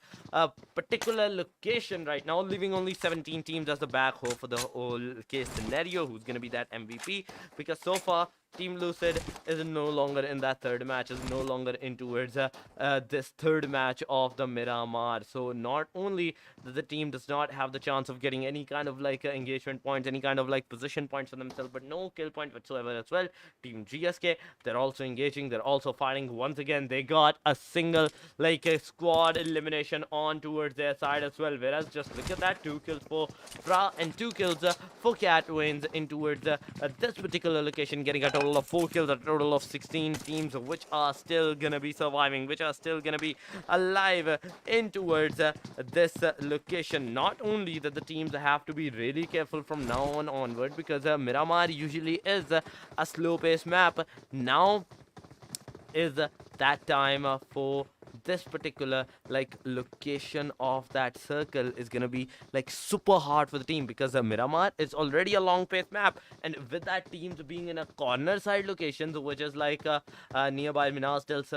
particular location right now, leaving only 17 teams as the backhoe for the whole case scenario. Who's going to be that MVP? Because so far Team Lucid is no longer in that 3rd match, is no longer in towards this 3rd match of the Miramar. So not only that the team does not have the chance of getting any kind of like engagement points, any kind of like position points for themselves, but no kill point whatsoever as well. Team GSK, they're also engaging, they're also fighting. Once again, they got a single like a squad elimination on towards their side as well. Whereas just look at that, 2 kills for Fra and 2 kills for Cat wins in towards this particular location, getting a total of 4 kills, a total of 16 teams which are still gonna be surviving, which are still gonna be alive in towards this location. Not only that the teams have to be really careful from now on onward, because Miramar usually is a slow pace map. Now is that time for this particular like location of that circle is gonna be like super hard for the team, because Miramar is already a long pace map, and with that teams being in a corner side locations, which is like nearby Minas Del's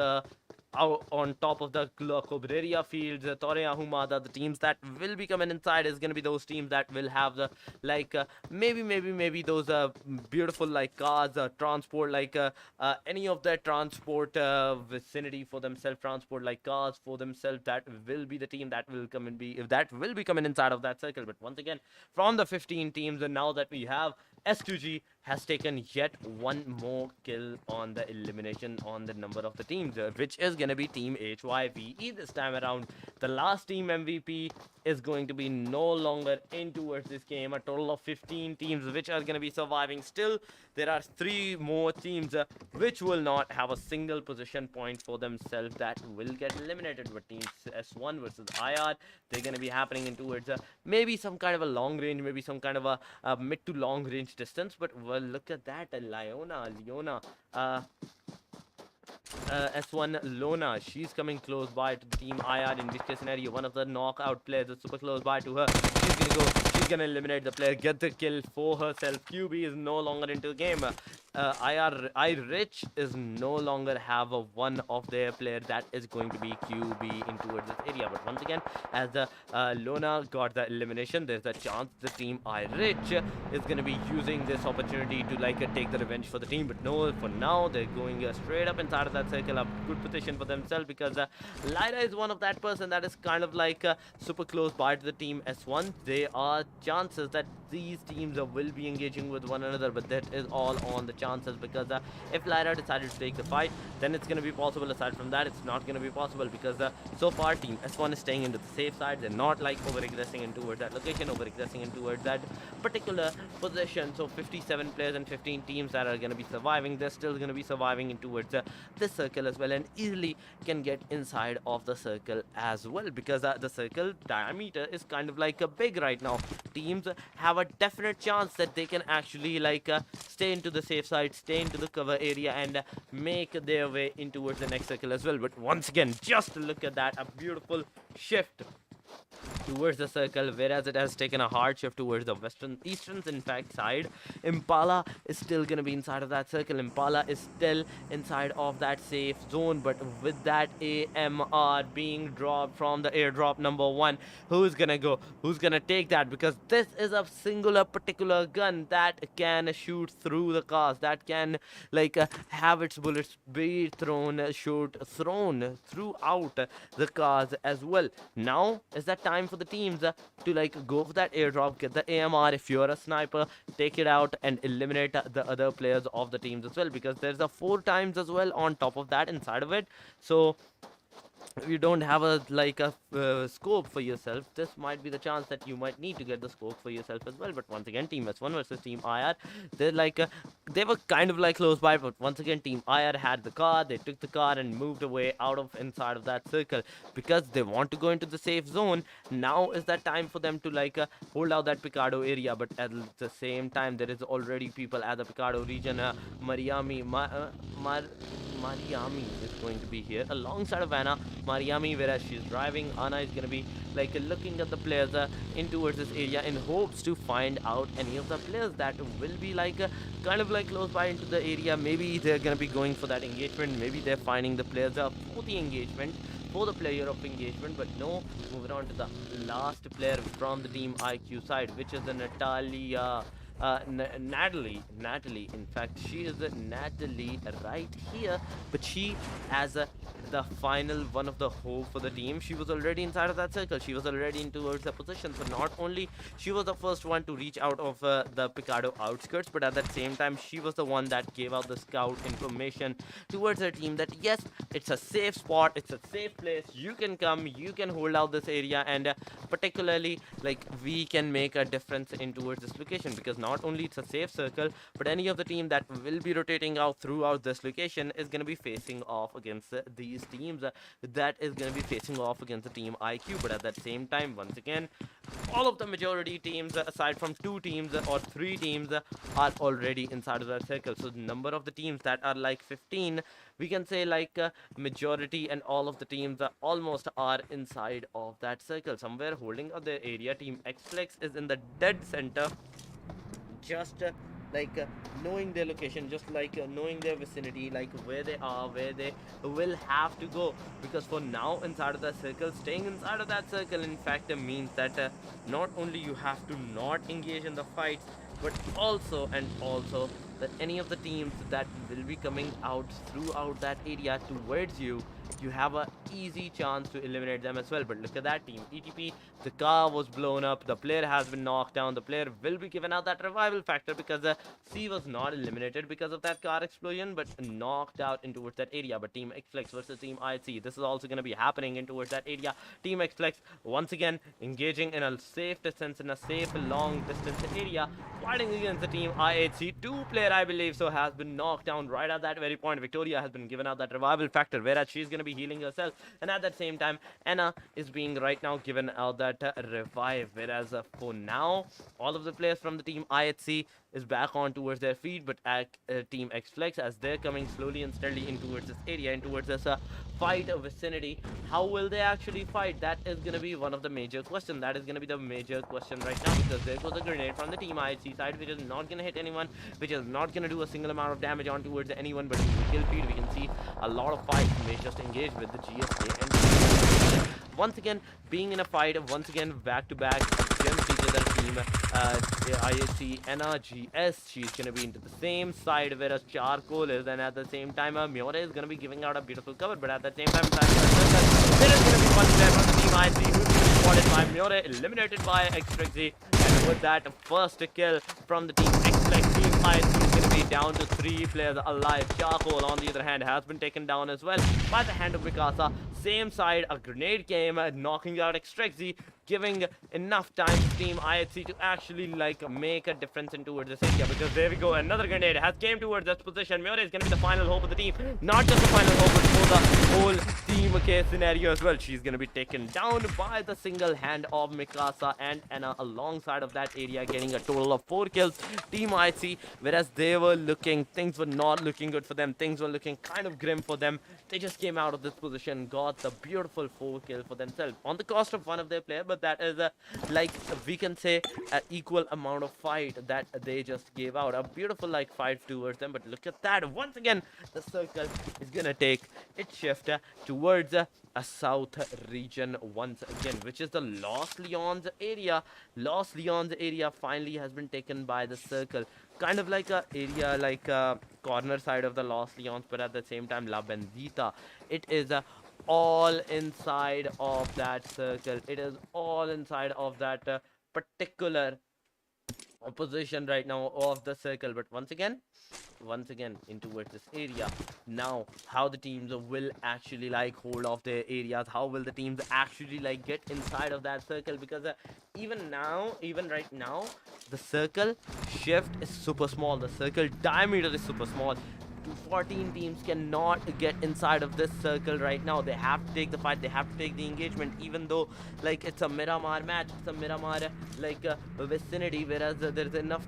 out on top of the Cobreria fields, Torea Humada, the teams that will be coming inside is going to be those teams that will have the like maybe those beautiful like cars, transport, like any of their transport vicinity for themselves, transport like cars for themselves. That will be the team that will come and be, if that will be coming inside of that circle. But once again, from the 15 teams, and now that we have S2G has taken yet one more kill on the elimination on the number of the teams, which is going to be team HYVE this time around. The last team MVP is going to be no longer in towards this game. A total of 15 teams which are going to be surviving. Still, there are 3 more teams which will not have a single position point for themselves that will get eliminated. But teams S1 versus IR, they're going to be happening in towards maybe some kind of a long range, maybe some kind of a mid to long range distance. But well, look at that, Leona S1 Lona, she's coming close by to the team IR, in which case scenario one of the knockout players is super close by to her. She's gonna eliminate the player, get the kill for herself. QB is no longer into the game. IRICH is no longer have a one of their player that is going to be QB in towards this area. But once again, as the Lona got the elimination, there's a chance the team IRICH is going to be using this opportunity to like take the revenge for the team. But no, for now they're going straight up inside of that circle, a good position for themselves, because Lyra is one of that person that is kind of like super close by to the team S1. There are chances that these teams will be engaging with one another, but that is all on the chances, because if Lyra decided to take the fight, then it's going to be possible. Aside from that, it's not going to be possible, because so far team S1 is staying into the safe side. They're not like over-aggressing in towards that location, over-aggressing in towards that particular position. So 57 players and 15 teams that are going to be surviving, they're still going to be surviving in towards this circle as well, and easily can get inside of the circle as well, because the circle diameter is kind of like big right now. Teams have a definite chance that they can actually like stay into the safe side, stay into the cover area, and make their way in towards the next circle as well. But once again, just look at that, a beautiful shift towards the circle, whereas it has taken a hard shift towards the easterns in fact side. Impala is still going to be inside of that circle. Impala is still inside of that safe zone, but with that AMR being dropped from the airdrop number 1, who's gonna go, who's gonna take that? Because this is a singular particular gun that can shoot through the cars, that can like have its bullets be thrown throughout the cars as well. Now is that time for the teams to like go for that airdrop, get the AMR. If you're a sniper, take it out and eliminate the other players of the teams as well, because there's a 4 times as well on top of that inside of it. So if you don't have a like a scope for yourself, this might be the chance that you might need to get the scope for yourself as well. But once again, team S1 versus team IR, they're like they were kind of like close by, but once again team IR had the car, they took the car and moved away out of inside of that circle, because they want to go into the safe zone. Now is that time for them to like hold out that Picardo area, but at the same time there is already people at the Picardo region. Mariami is going to be here alongside of Anna. Mariami, whereas she's driving, Anna is going to be like looking at the players in towards this area in hopes to find out any of the players that will be like kind of like close by into the area. Maybe they're going to be going for that engagement, maybe they're finding the players for the engagement, for the player of engagement. But no, moving on to the last player from the team IQ side, which is the Natalie. In fact, she is Natalie right here, but she as the final one of the hope for the team. She was already inside of that circle, she was already in towards the position. So not only she was the first one to reach out of the Picardo outskirts, but at that same time she was the one that gave out the scout information towards her team that yes, it's a safe spot, it's a safe place, you can come, you can hold out this area, and particularly like we can make a difference in towards this location. Because not only it's a safe circle, but any of the team that will be rotating out throughout this location is going to be facing off against these teams that is going to be facing off against the team IQ. But at that same time, once again, all of the majority teams, aside from 2 teams or 3 teams, are already inside of that circle. So the number of the teams that are like 15, we can say like majority and all of the teams almost are inside of that circle, somewhere holding up their area. Team XFLEX is in the dead center, just knowing their location, just knowing their vicinity, like where they are, where they will have to go, because for now inside of that circle, staying inside of that circle in fact means that not only you have to not engage in the fights, but also that any of the teams that will be coming out throughout that area towards you, you have a easy chance to eliminate them as well. But look at that team ETP, the car was blown up, the player has been knocked down, the player will be given out that revival factor because C was not eliminated because of that car explosion, but knocked out in towards that area. But Team XFLEX versus Team IHC, this is also going to be happening in towards that area. Team XFLEX once again engaging in a safe distance, in a safe long distance area, fighting against the Team IHC. 2-player, I believe so, has been knocked down right at that very point. Victoria has been given out that revival factor, whereas she's going to be healing herself, and at that same time Anna is being right now given out that revive, whereas for now all of the players from the Team IHC is back on towards their feet. But at Team XFLEX, as they're coming slowly and steadily in towards this area, in towards this fight vicinity, how will they actually fight? That is going to be one of the major questions. That is going to be the major question right now, because there goes a grenade from the Team IHC side, which is not going to hit anyone, which is not going to do a single amount of damage on towards anyone. But in the kill feed, we can see a lot of fights may just engage with the GSK and once again being in a fight, once again back to back against each other. Team IHC Anna GS, she's gonna be into the same side whereas Charcoal is, and at the same time Miore is gonna be giving out a beautiful cover. But at the same time there is gonna be one player from the Team IHC who's being spotted by Miore, eliminated by XFLEX, and with that first kill from the Team XFLEX, Team IHC is gonna be down to 3 players alive. Charcoal on the other hand has been taken down as well by the hand of Mikasa. Same side, a grenade came, knocking out XFLEX, giving enough time to Team IHC to actually make a difference in towards this area, because there we go, another grenade has came towards this position. Miore is going to be the final hope of the team, not just the final hope but for the whole team case scenario as well. She's going to be taken down by the single hand of Mikasa and Anna alongside of that area, getting a total of 4 kills. Team IHC, whereas they were looking, things were not looking good for them, things were looking kind of grim for them, they just came out of this position, got the beautiful 4 kill for themselves on the cost of one of their players. But that is we can say an equal amount of fight that they just gave out, a beautiful fight towards them. But look at that, once again the circle is gonna take its shift towards a south region once again, which is the Los Leons area. Los Leons area finally has been taken by the circle, kind of like a area corner side of the Los Leons, but at the same time La Bendita, it is all inside of that circle. It is all inside of that particular position right now of the circle. But once again in towards this area now, how the teams will actually hold off their areas, how will the teams actually get inside of that circle, because even right now the circle shift is super small, the circle diameter is super small. 14 teams cannot get inside of this circle right now. They have to take the fight, they have to take the engagement, even though it's a Miramar match, it's a Miramar vicinity, whereas there's enough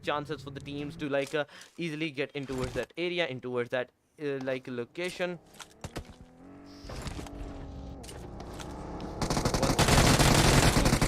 chances for the teams to easily get in towards that area, in towards that location.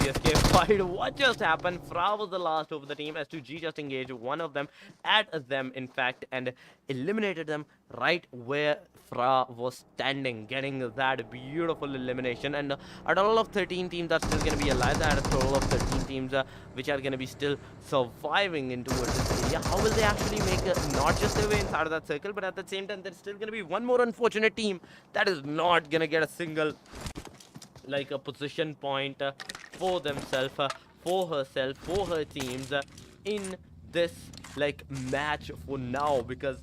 GSK fight. What just happened? Fra was the last over the team. S2G just engaged one of them at them, in fact, and eliminated them right where Fra was standing, getting that beautiful elimination. And a total of 13 teams are still going to be alive. That a total of 13 teams which are going to be still surviving into this area. How will they actually make not just their way inside of that circle, but at the same time there's still going to be one more unfortunate team that is not going to get a single a position point for themselves, for herself, for her teams in this match for now. Because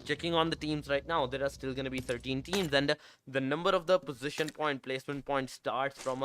checking on the teams right now, there are still going to be 13 teams, and the number of the position point placement points starts from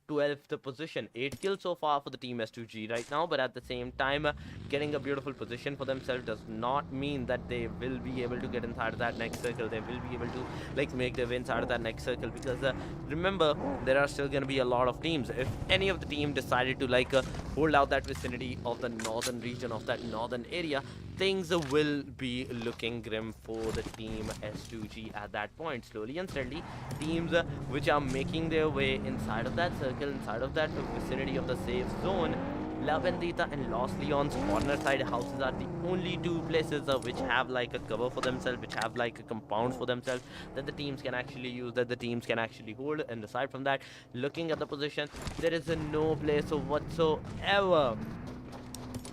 12th position. 8 kills so far for the team S2G right now, but at the same time, getting a beautiful position for themselves does not mean that they will be able to get inside of that next circle. They will be able to like make their way inside of that next circle, because remember, there are still going to be a lot of teams. If any of the team decided to like hold out that vicinity of the northern region, of that northern area, things will be looking grim for the team S2G at that point. Slowly and steadily, teams which are making their way inside of that circle, inside of that vicinity of the safe zone, La Bendita and Los Leon's corner side houses are the only two places which have like a cover for themselves, which have like a compound for themselves that the teams can actually use, that the teams can actually hold. And aside from that, looking at the position, there is no place whatsoever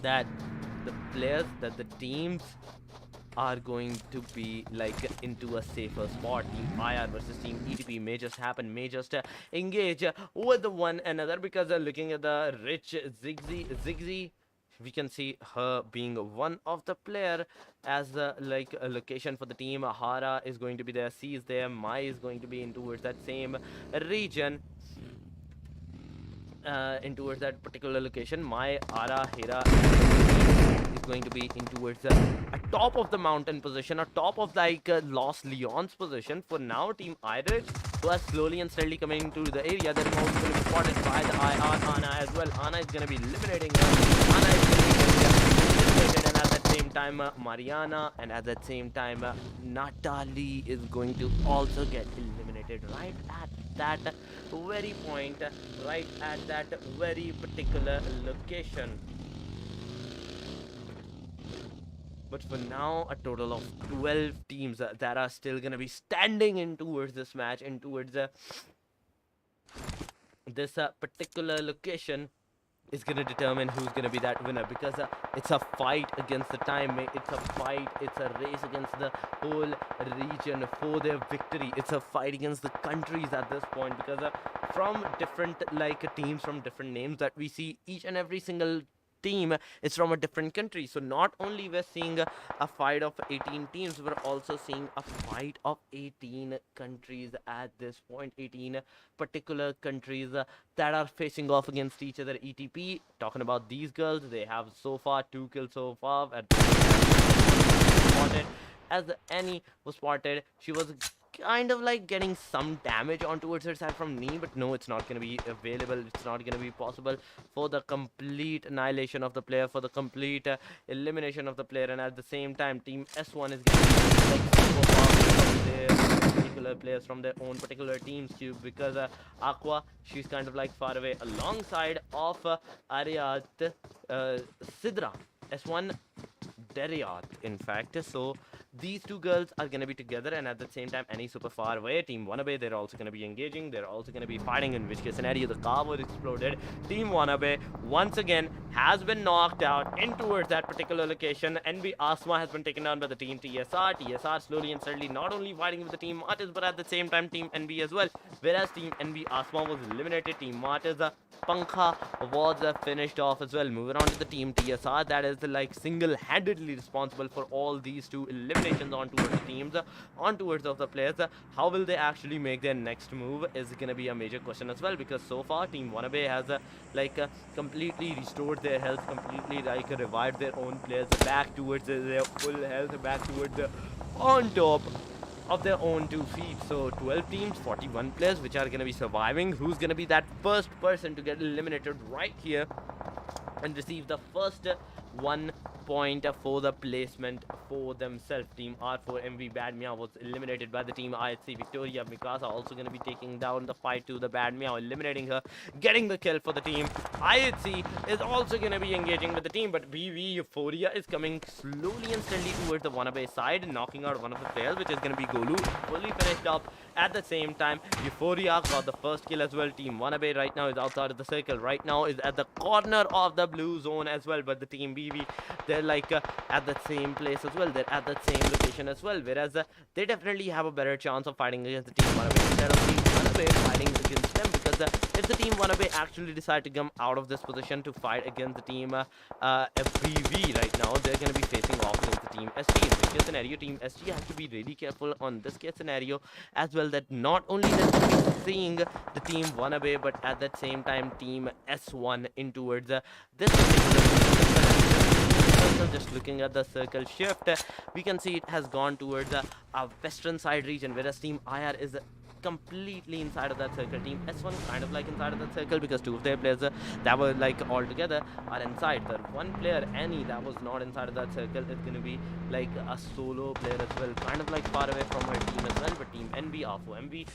that the players, that the teams are going to be like into a safer spot. Team IR versus Team ETP may just happen, may just engage with one another, because looking at the rich Zigzy, we can see her being one of the player as like a location for the team. Hara is going to be there, C is there, Mai is going to be in towards that same region, in towards that particular location. Mai, Ara, Hera is going to be in towards a top of the mountain position, or top of like Los Leon's position. For now, Team IRICH, who are slowly and steadily coming into the area, they're also going to be spotted by the IR Ana as well. Ana is going to be eliminating her. Ana is going to be eliminated, and at that same time, Mariana, and at that same time, Natali is going to also get eliminated right at that very point, right at that very particular location. But for now, a total of 12 teams that are still going to be standing in towards this match, in towards this particular location, is going to determine who's going to be that winner, because it's a fight against the time, it's a fight, it's a race against the whole region for their victory. It's a fight against the countries at this point, because from different like teams, from different names that we see, each and every single team is from a different country. So not only we're seeing a fight of 18 teams, we're also seeing a fight of 18 countries at this point. 18 particular countries that are facing off against each other. ETP, talking about these girls, they have so far 2 kills so far. Spotted as Annie was spotted, she was kind of like getting some damage on towards her side from knee, but no, it's not going to be available. It's not going to be possible for the complete annihilation of the player, for the complete elimination of the player. And at the same time, Team S1 is getting like super powerful from their particular players, from their own particular teams too, because Aqua, she's kind of like far away alongside of Ariat Sidra, S1 Deriat, in fact. So these two girls are going to be together, and at the same time, Annie super far away. Team WANNABE, they're also going to be engaging. They're also going to be fighting, in which case scenario the car was exploded. Team WANNABE once again has been knocked out in towards that particular location. NB Asma has been taken down by the Team TSR. TSR slowly and steadily not only fighting with the Team MARTYRS, but at the same time Team NB as well. Whereas Team NB Asma was eliminated, Team MARTYRS Pankha was finished off as well. Moving on to the Team TSR, that is like single-handedly responsible for all these two eliminations on towards the teams, on towards of the players. How will they actually make their next move is gonna be a major question as well, because so far Team WANNABE has completely restored their health, completely like revived their own players back towards their full health, back towards on top of their own 2 feet. So 12 teams, 41 players which are going to be surviving. Who's going to be that first person to get eliminated right here and receive the first 1 point for the placement for themselves? Team R4MV Bad Meow was eliminated by the Team IHC Victoria. Mikasa also going to be taking down the fight to the Bad Meow, eliminating her, getting the kill for the team. IHC is also going to be engaging with the team, but BV Euphoria is coming slowly and steadily towards the WANNABE side, knocking out one of the players, which is going to be Golu, fully finished up. At the same time, Euphoria got the first kill as well. Team WANNABE right now is outside of the circle, right now is at the corner of the blue zone as well, but the Team BV, they're like at that same place as well, they're at that same location as well, whereas they definitely have a better chance of fighting against the Team WANNABE instead of Team WANNABE fighting against them, because if the team WANNABE actually decide to come out of this position to fight against the team FBV right now, they're going to be facing off against the team ST. In which case scenario, team ST has to be really careful on this case scenario as well, that not only they're going to be seeing the team WANNABE, but at that same time team S1 in towards this particular circle. Just looking at the circle shift, we can see it has gone towards a western side region, whereas team IR is completely inside of that circle. Team S1 kind of like inside of that circle because two of their players that were like all together are inside. The one player Annie that was not inside of that circle is going to be like a solo player as well, kind of like far away from her team as well. But team NB, AFO MB,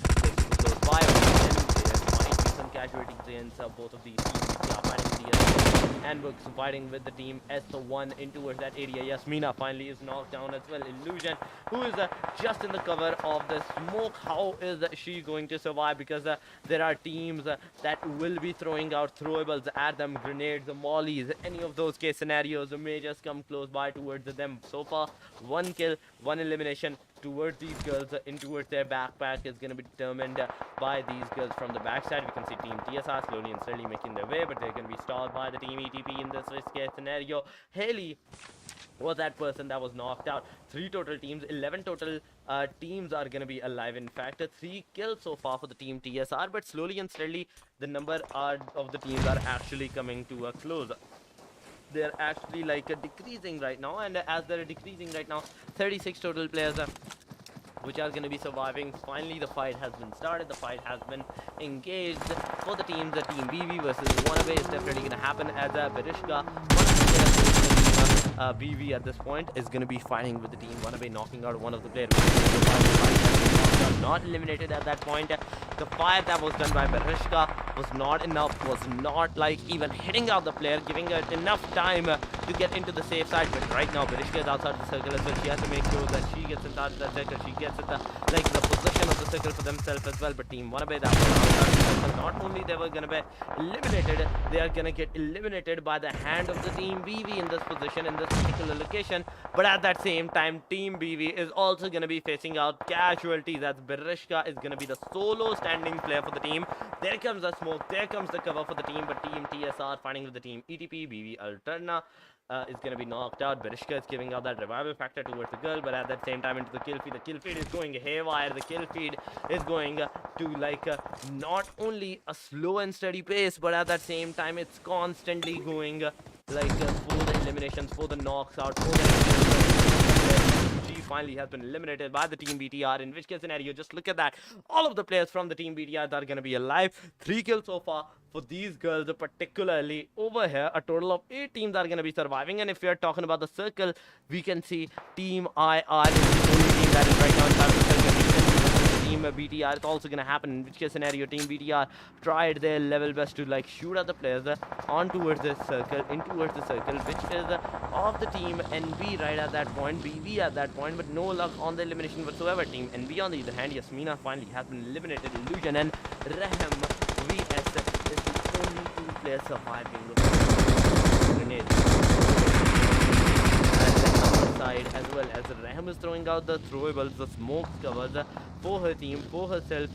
close by. There might be some casualties against both of these teams. They are fighting the and Books fighting with the team S1 in towards that area. Yasmina finally is knocked down as well. Illusion, who is just in the cover of the smoke. How is she going to survive? Because there are teams that will be throwing out throwables at them, grenades, mollies, any of those case scenarios may just come close by towards them. So far, 1 kill, 1 elimination towards these girls in towards their backpack is going to be determined by these girls from the backside. We can see team TSR slowly and steadily making their way, but they're going to be stalled by the team ETP in this case scenario. Haley was that person that was knocked out. 3 total teams, 11 total teams are going to be alive. In fact, 3 kills so far for the team TSR, but slowly and steadily the number of the teams are actually coming to a close. They're actually like decreasing right now, and as they're decreasing right now, 36 total players which are going to be surviving. Finally, the fight has been started. The fight has been engaged for the teams. The team BV versus WANNABE is definitely going to happen as Berishka, BV at this point, is going to be fighting with the team WANNABE, knocking out one of the players. Not eliminated at that point. The fire that was done by Berishka was not enough, was not like even hitting out the player, giving her enough time to get into the safe side. But right now, Berishka is outside the circle as well. She has to make sure that she gets inside the circle. She gets at the position of the circle for themselves as well. But team WANNABE, that was outside the circle. Not only they were gonna be eliminated, they are gonna get eliminated by the hand of the team BV in this position, in this particular location. But at that same time, team BV is also gonna be facing out casualties, as Berishka is gonna be the solo standing player for the team. There comes the smoke, there comes the cover for the team, but team TSR fighting with the team ETP. BV Alterna is going to be knocked out. Berishka is giving out that revival factor towards the girl, but at that same time into the kill feed. The kill feed is going haywire. The kill feed is going to like not only a slow and steady pace, but at that same time it's constantly going like for the eliminations, for the knocks out, for the finally has been eliminated by the team BTR, in which case scenario, just look at that, all of the players from the team BTR that are going to be alive. 3 kills so far for these girls, particularly over here. A total of 8 teams are going to be surviving, and if we are talking about the circle, we can see team IR is the only team that is right now inside of the circle. Team BTR is also going to happen, in which case scenario team BTR tried their level best to like shoot at the players on towards this circle, in towards the circle, which is of the team NB right at that point, BV at that point, but no luck on the elimination whatsoever. Team NB on the other hand, Yasmina finally has been eliminated. Illusion and Raham VS is the only 2 players surviving. Grenades. Side as well, as Raham is throwing out the throwables, the smoke covers for her team, for herself.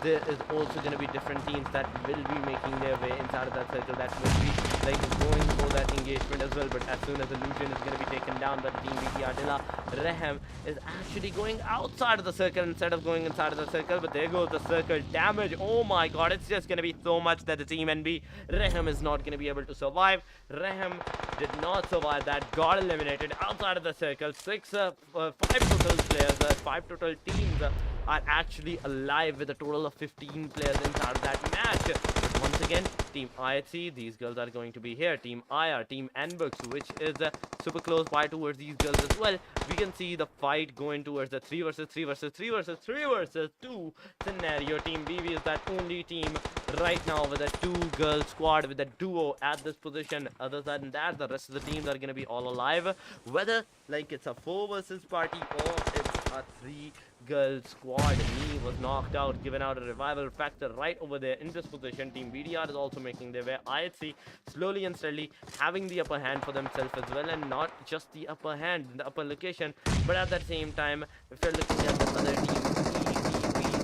There is also going to be different teams that will be making their way inside of that circle, that will be like going for that engagement as well. But as soon as Illusion is going to be taken down by the team BTR Dilla, Raham is actually going outside of the circle instead of going inside of the circle. But there goes the circle damage. Oh my god, it's just going to be so much that the team NB Raham is not going to be able to survive. Raham did not survive that, got eliminated outside of the circle. 5 total players, 5 total teams are actually alive with a total of 15 players inside of that match. But once again, team IHC, these girls are going to be here. Team IR, team NBooks, which is super close by towards these girls as well. We can see the fight going towards the 3 versus 3 versus 3 versus 3 versus 2 scenario. Team BV is that only team right now with a 2-girl squad, with a duo at this position. Other than that, the rest of the teams are going to be all alive, whether like it's a 4 versus party or it's a 3-girl squad. Me was knocked out, given out a revival factor right over there in this position. Team BDR is also making their way. IHC slowly and steadily having the upper hand for themselves as well, and not just the upper hand in the upper location, but at that same time, if you're looking at the other team,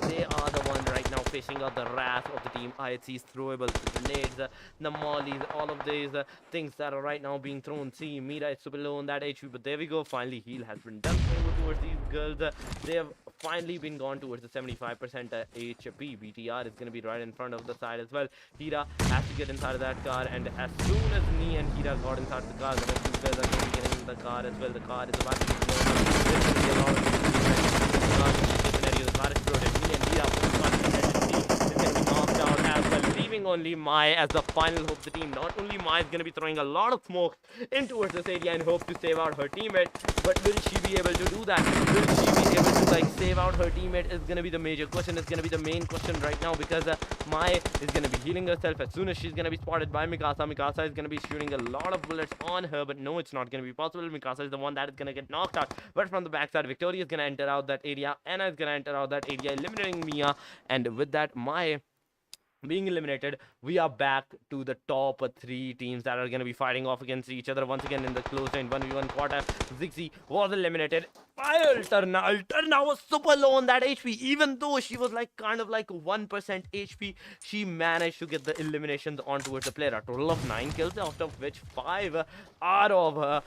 they are the one right now facing out the wrath of the team IHC's throwables, the grenades, the mollies, all of these things that are right now being thrown. See, Mira is super low on that HP, but there we go. Finally, heal has been done over towards these girls. They have finally been gone towards the 75% HP. BTR is going to be right in front of the side as well. Hira has to get inside of that car, and as soon as Nee and Hira got inside the car, the rest of the guys are going to be getting in the car as well. The car is about to be blown up. There's going to be a lot of the car exploded. Nee and Hira both got is going to be knocked out as well, leaving only Mai as the final hope of the team. Not only Mai is going to be throwing a lot of smoke in towards this area and hope to save out her teammate, but will she be able to do that? Will she be able to save out her teammate is going to be the major question. It's going to be the main question right now, because Mai is going to be healing herself as soon as she's going to be spotted by Mikasa. Mikasa is going to be shooting a lot of bullets on her, but no, it's not going to be possible. Mikasa is the one that is going to get knocked out, but from the backside, Victoria is going to enter out that area. Anna is going to enter out that area, eliminating Mia, and with that, Mai being eliminated, we are back to the top 3 teams that are going to be fighting off against each other once again in the close range 1v1 quarter. Zixi was eliminated by Alterna. Alterna was super low on that HP. Even though she was kind of 1% HP, she managed to get the eliminations on towards the player. A total of 9 kills, out of which 5 out of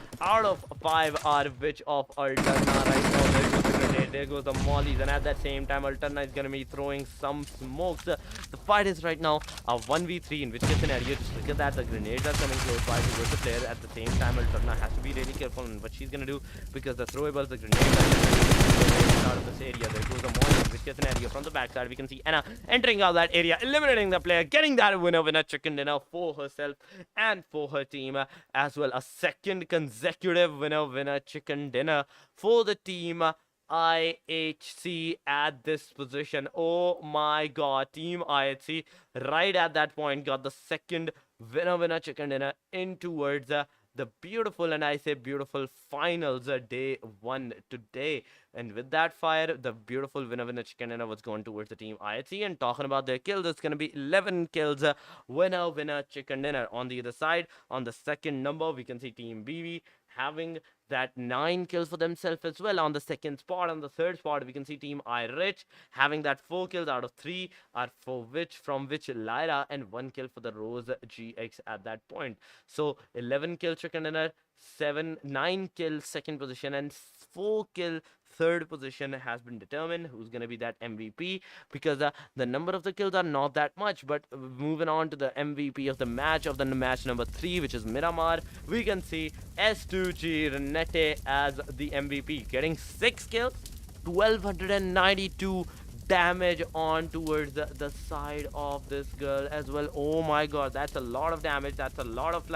5 are which of Alterna right now. There goes the mollies, and at that same time, Alterna is going to be throwing some smokes. The fight is right now a 1v3, in which case scenario, just look at that, the grenades are coming close by towards the player. At the same time, Alterna has to be really careful on what she's going to do, because the throwables, the grenades are out of this area. There goes the molly, in which case scenario, from the backside, we can see Anna entering out that area, eliminating the player, getting that winner chicken dinner for herself and for her team as well. A second consecutive winner chicken dinner for the team IHC at this position. Oh my god, team IHC right at that point got the second winner chicken dinner in towards the beautiful, and I say beautiful, finals day 1 today. And with that fire, the beautiful winner chicken dinner was going towards the team IHC. And talking about their kills, it's going to be 11 kills, winner chicken dinner. On the other side, on the second number, we can see team BB having that 9 kills for themselves as well on the second spot. On the third spot, we can see team IRICH having that 4 kills out of 3 are from which Lyra, and 1 kill for the Rose GX at that point. So 11 kill chicken dinner, 9 kill second position, and 4 kill third position has been determined. Who's going to be that MVP, because the number of the kills are not that much. But moving on to the MVP of the match number 3, which is Miramar, we can see S2G Renete as the MVP, getting 6 kills, 1292 damage on towards the side of this girl as well. Oh my god, that's a lot of damage. That's a lot of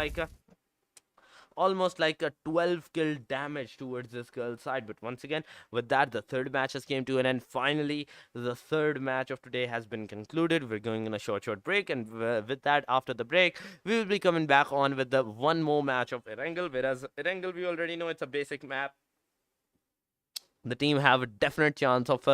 almost a 12 kill damage towards this girl's side. But once again, with that, the third match has came to an end. Finally, the third match of today has been concluded. We're going on a short break, and with that, after the break, we will be coming back on with the one more match of Erangel. Whereas Erangel, we already know it's a basic map. The team have a definite chance of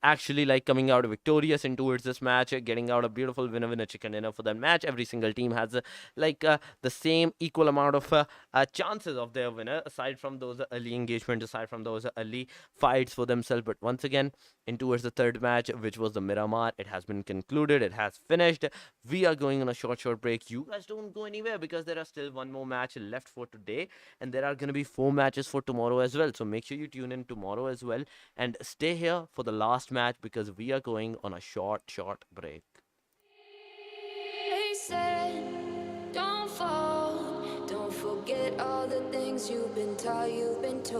actually coming out victorious in towards this match, getting out a beautiful winner chicken dinner for that match. Every single team has the same equal amount of chances of their winner, aside from those early engagements, aside from those early fights for themselves. But once again, in towards the third match, which was the Miramar, it has been concluded, it has finished. We are going on a short break. You guys don't go anywhere, because there are still one more match left for today, and there are going to be 4 matches for tomorrow as well. So make sure you tune in tomorrow as well, and stay here for the last match, because we are going on a short break. They said, don't fall, don't forget all the things you've been taught, you've been told.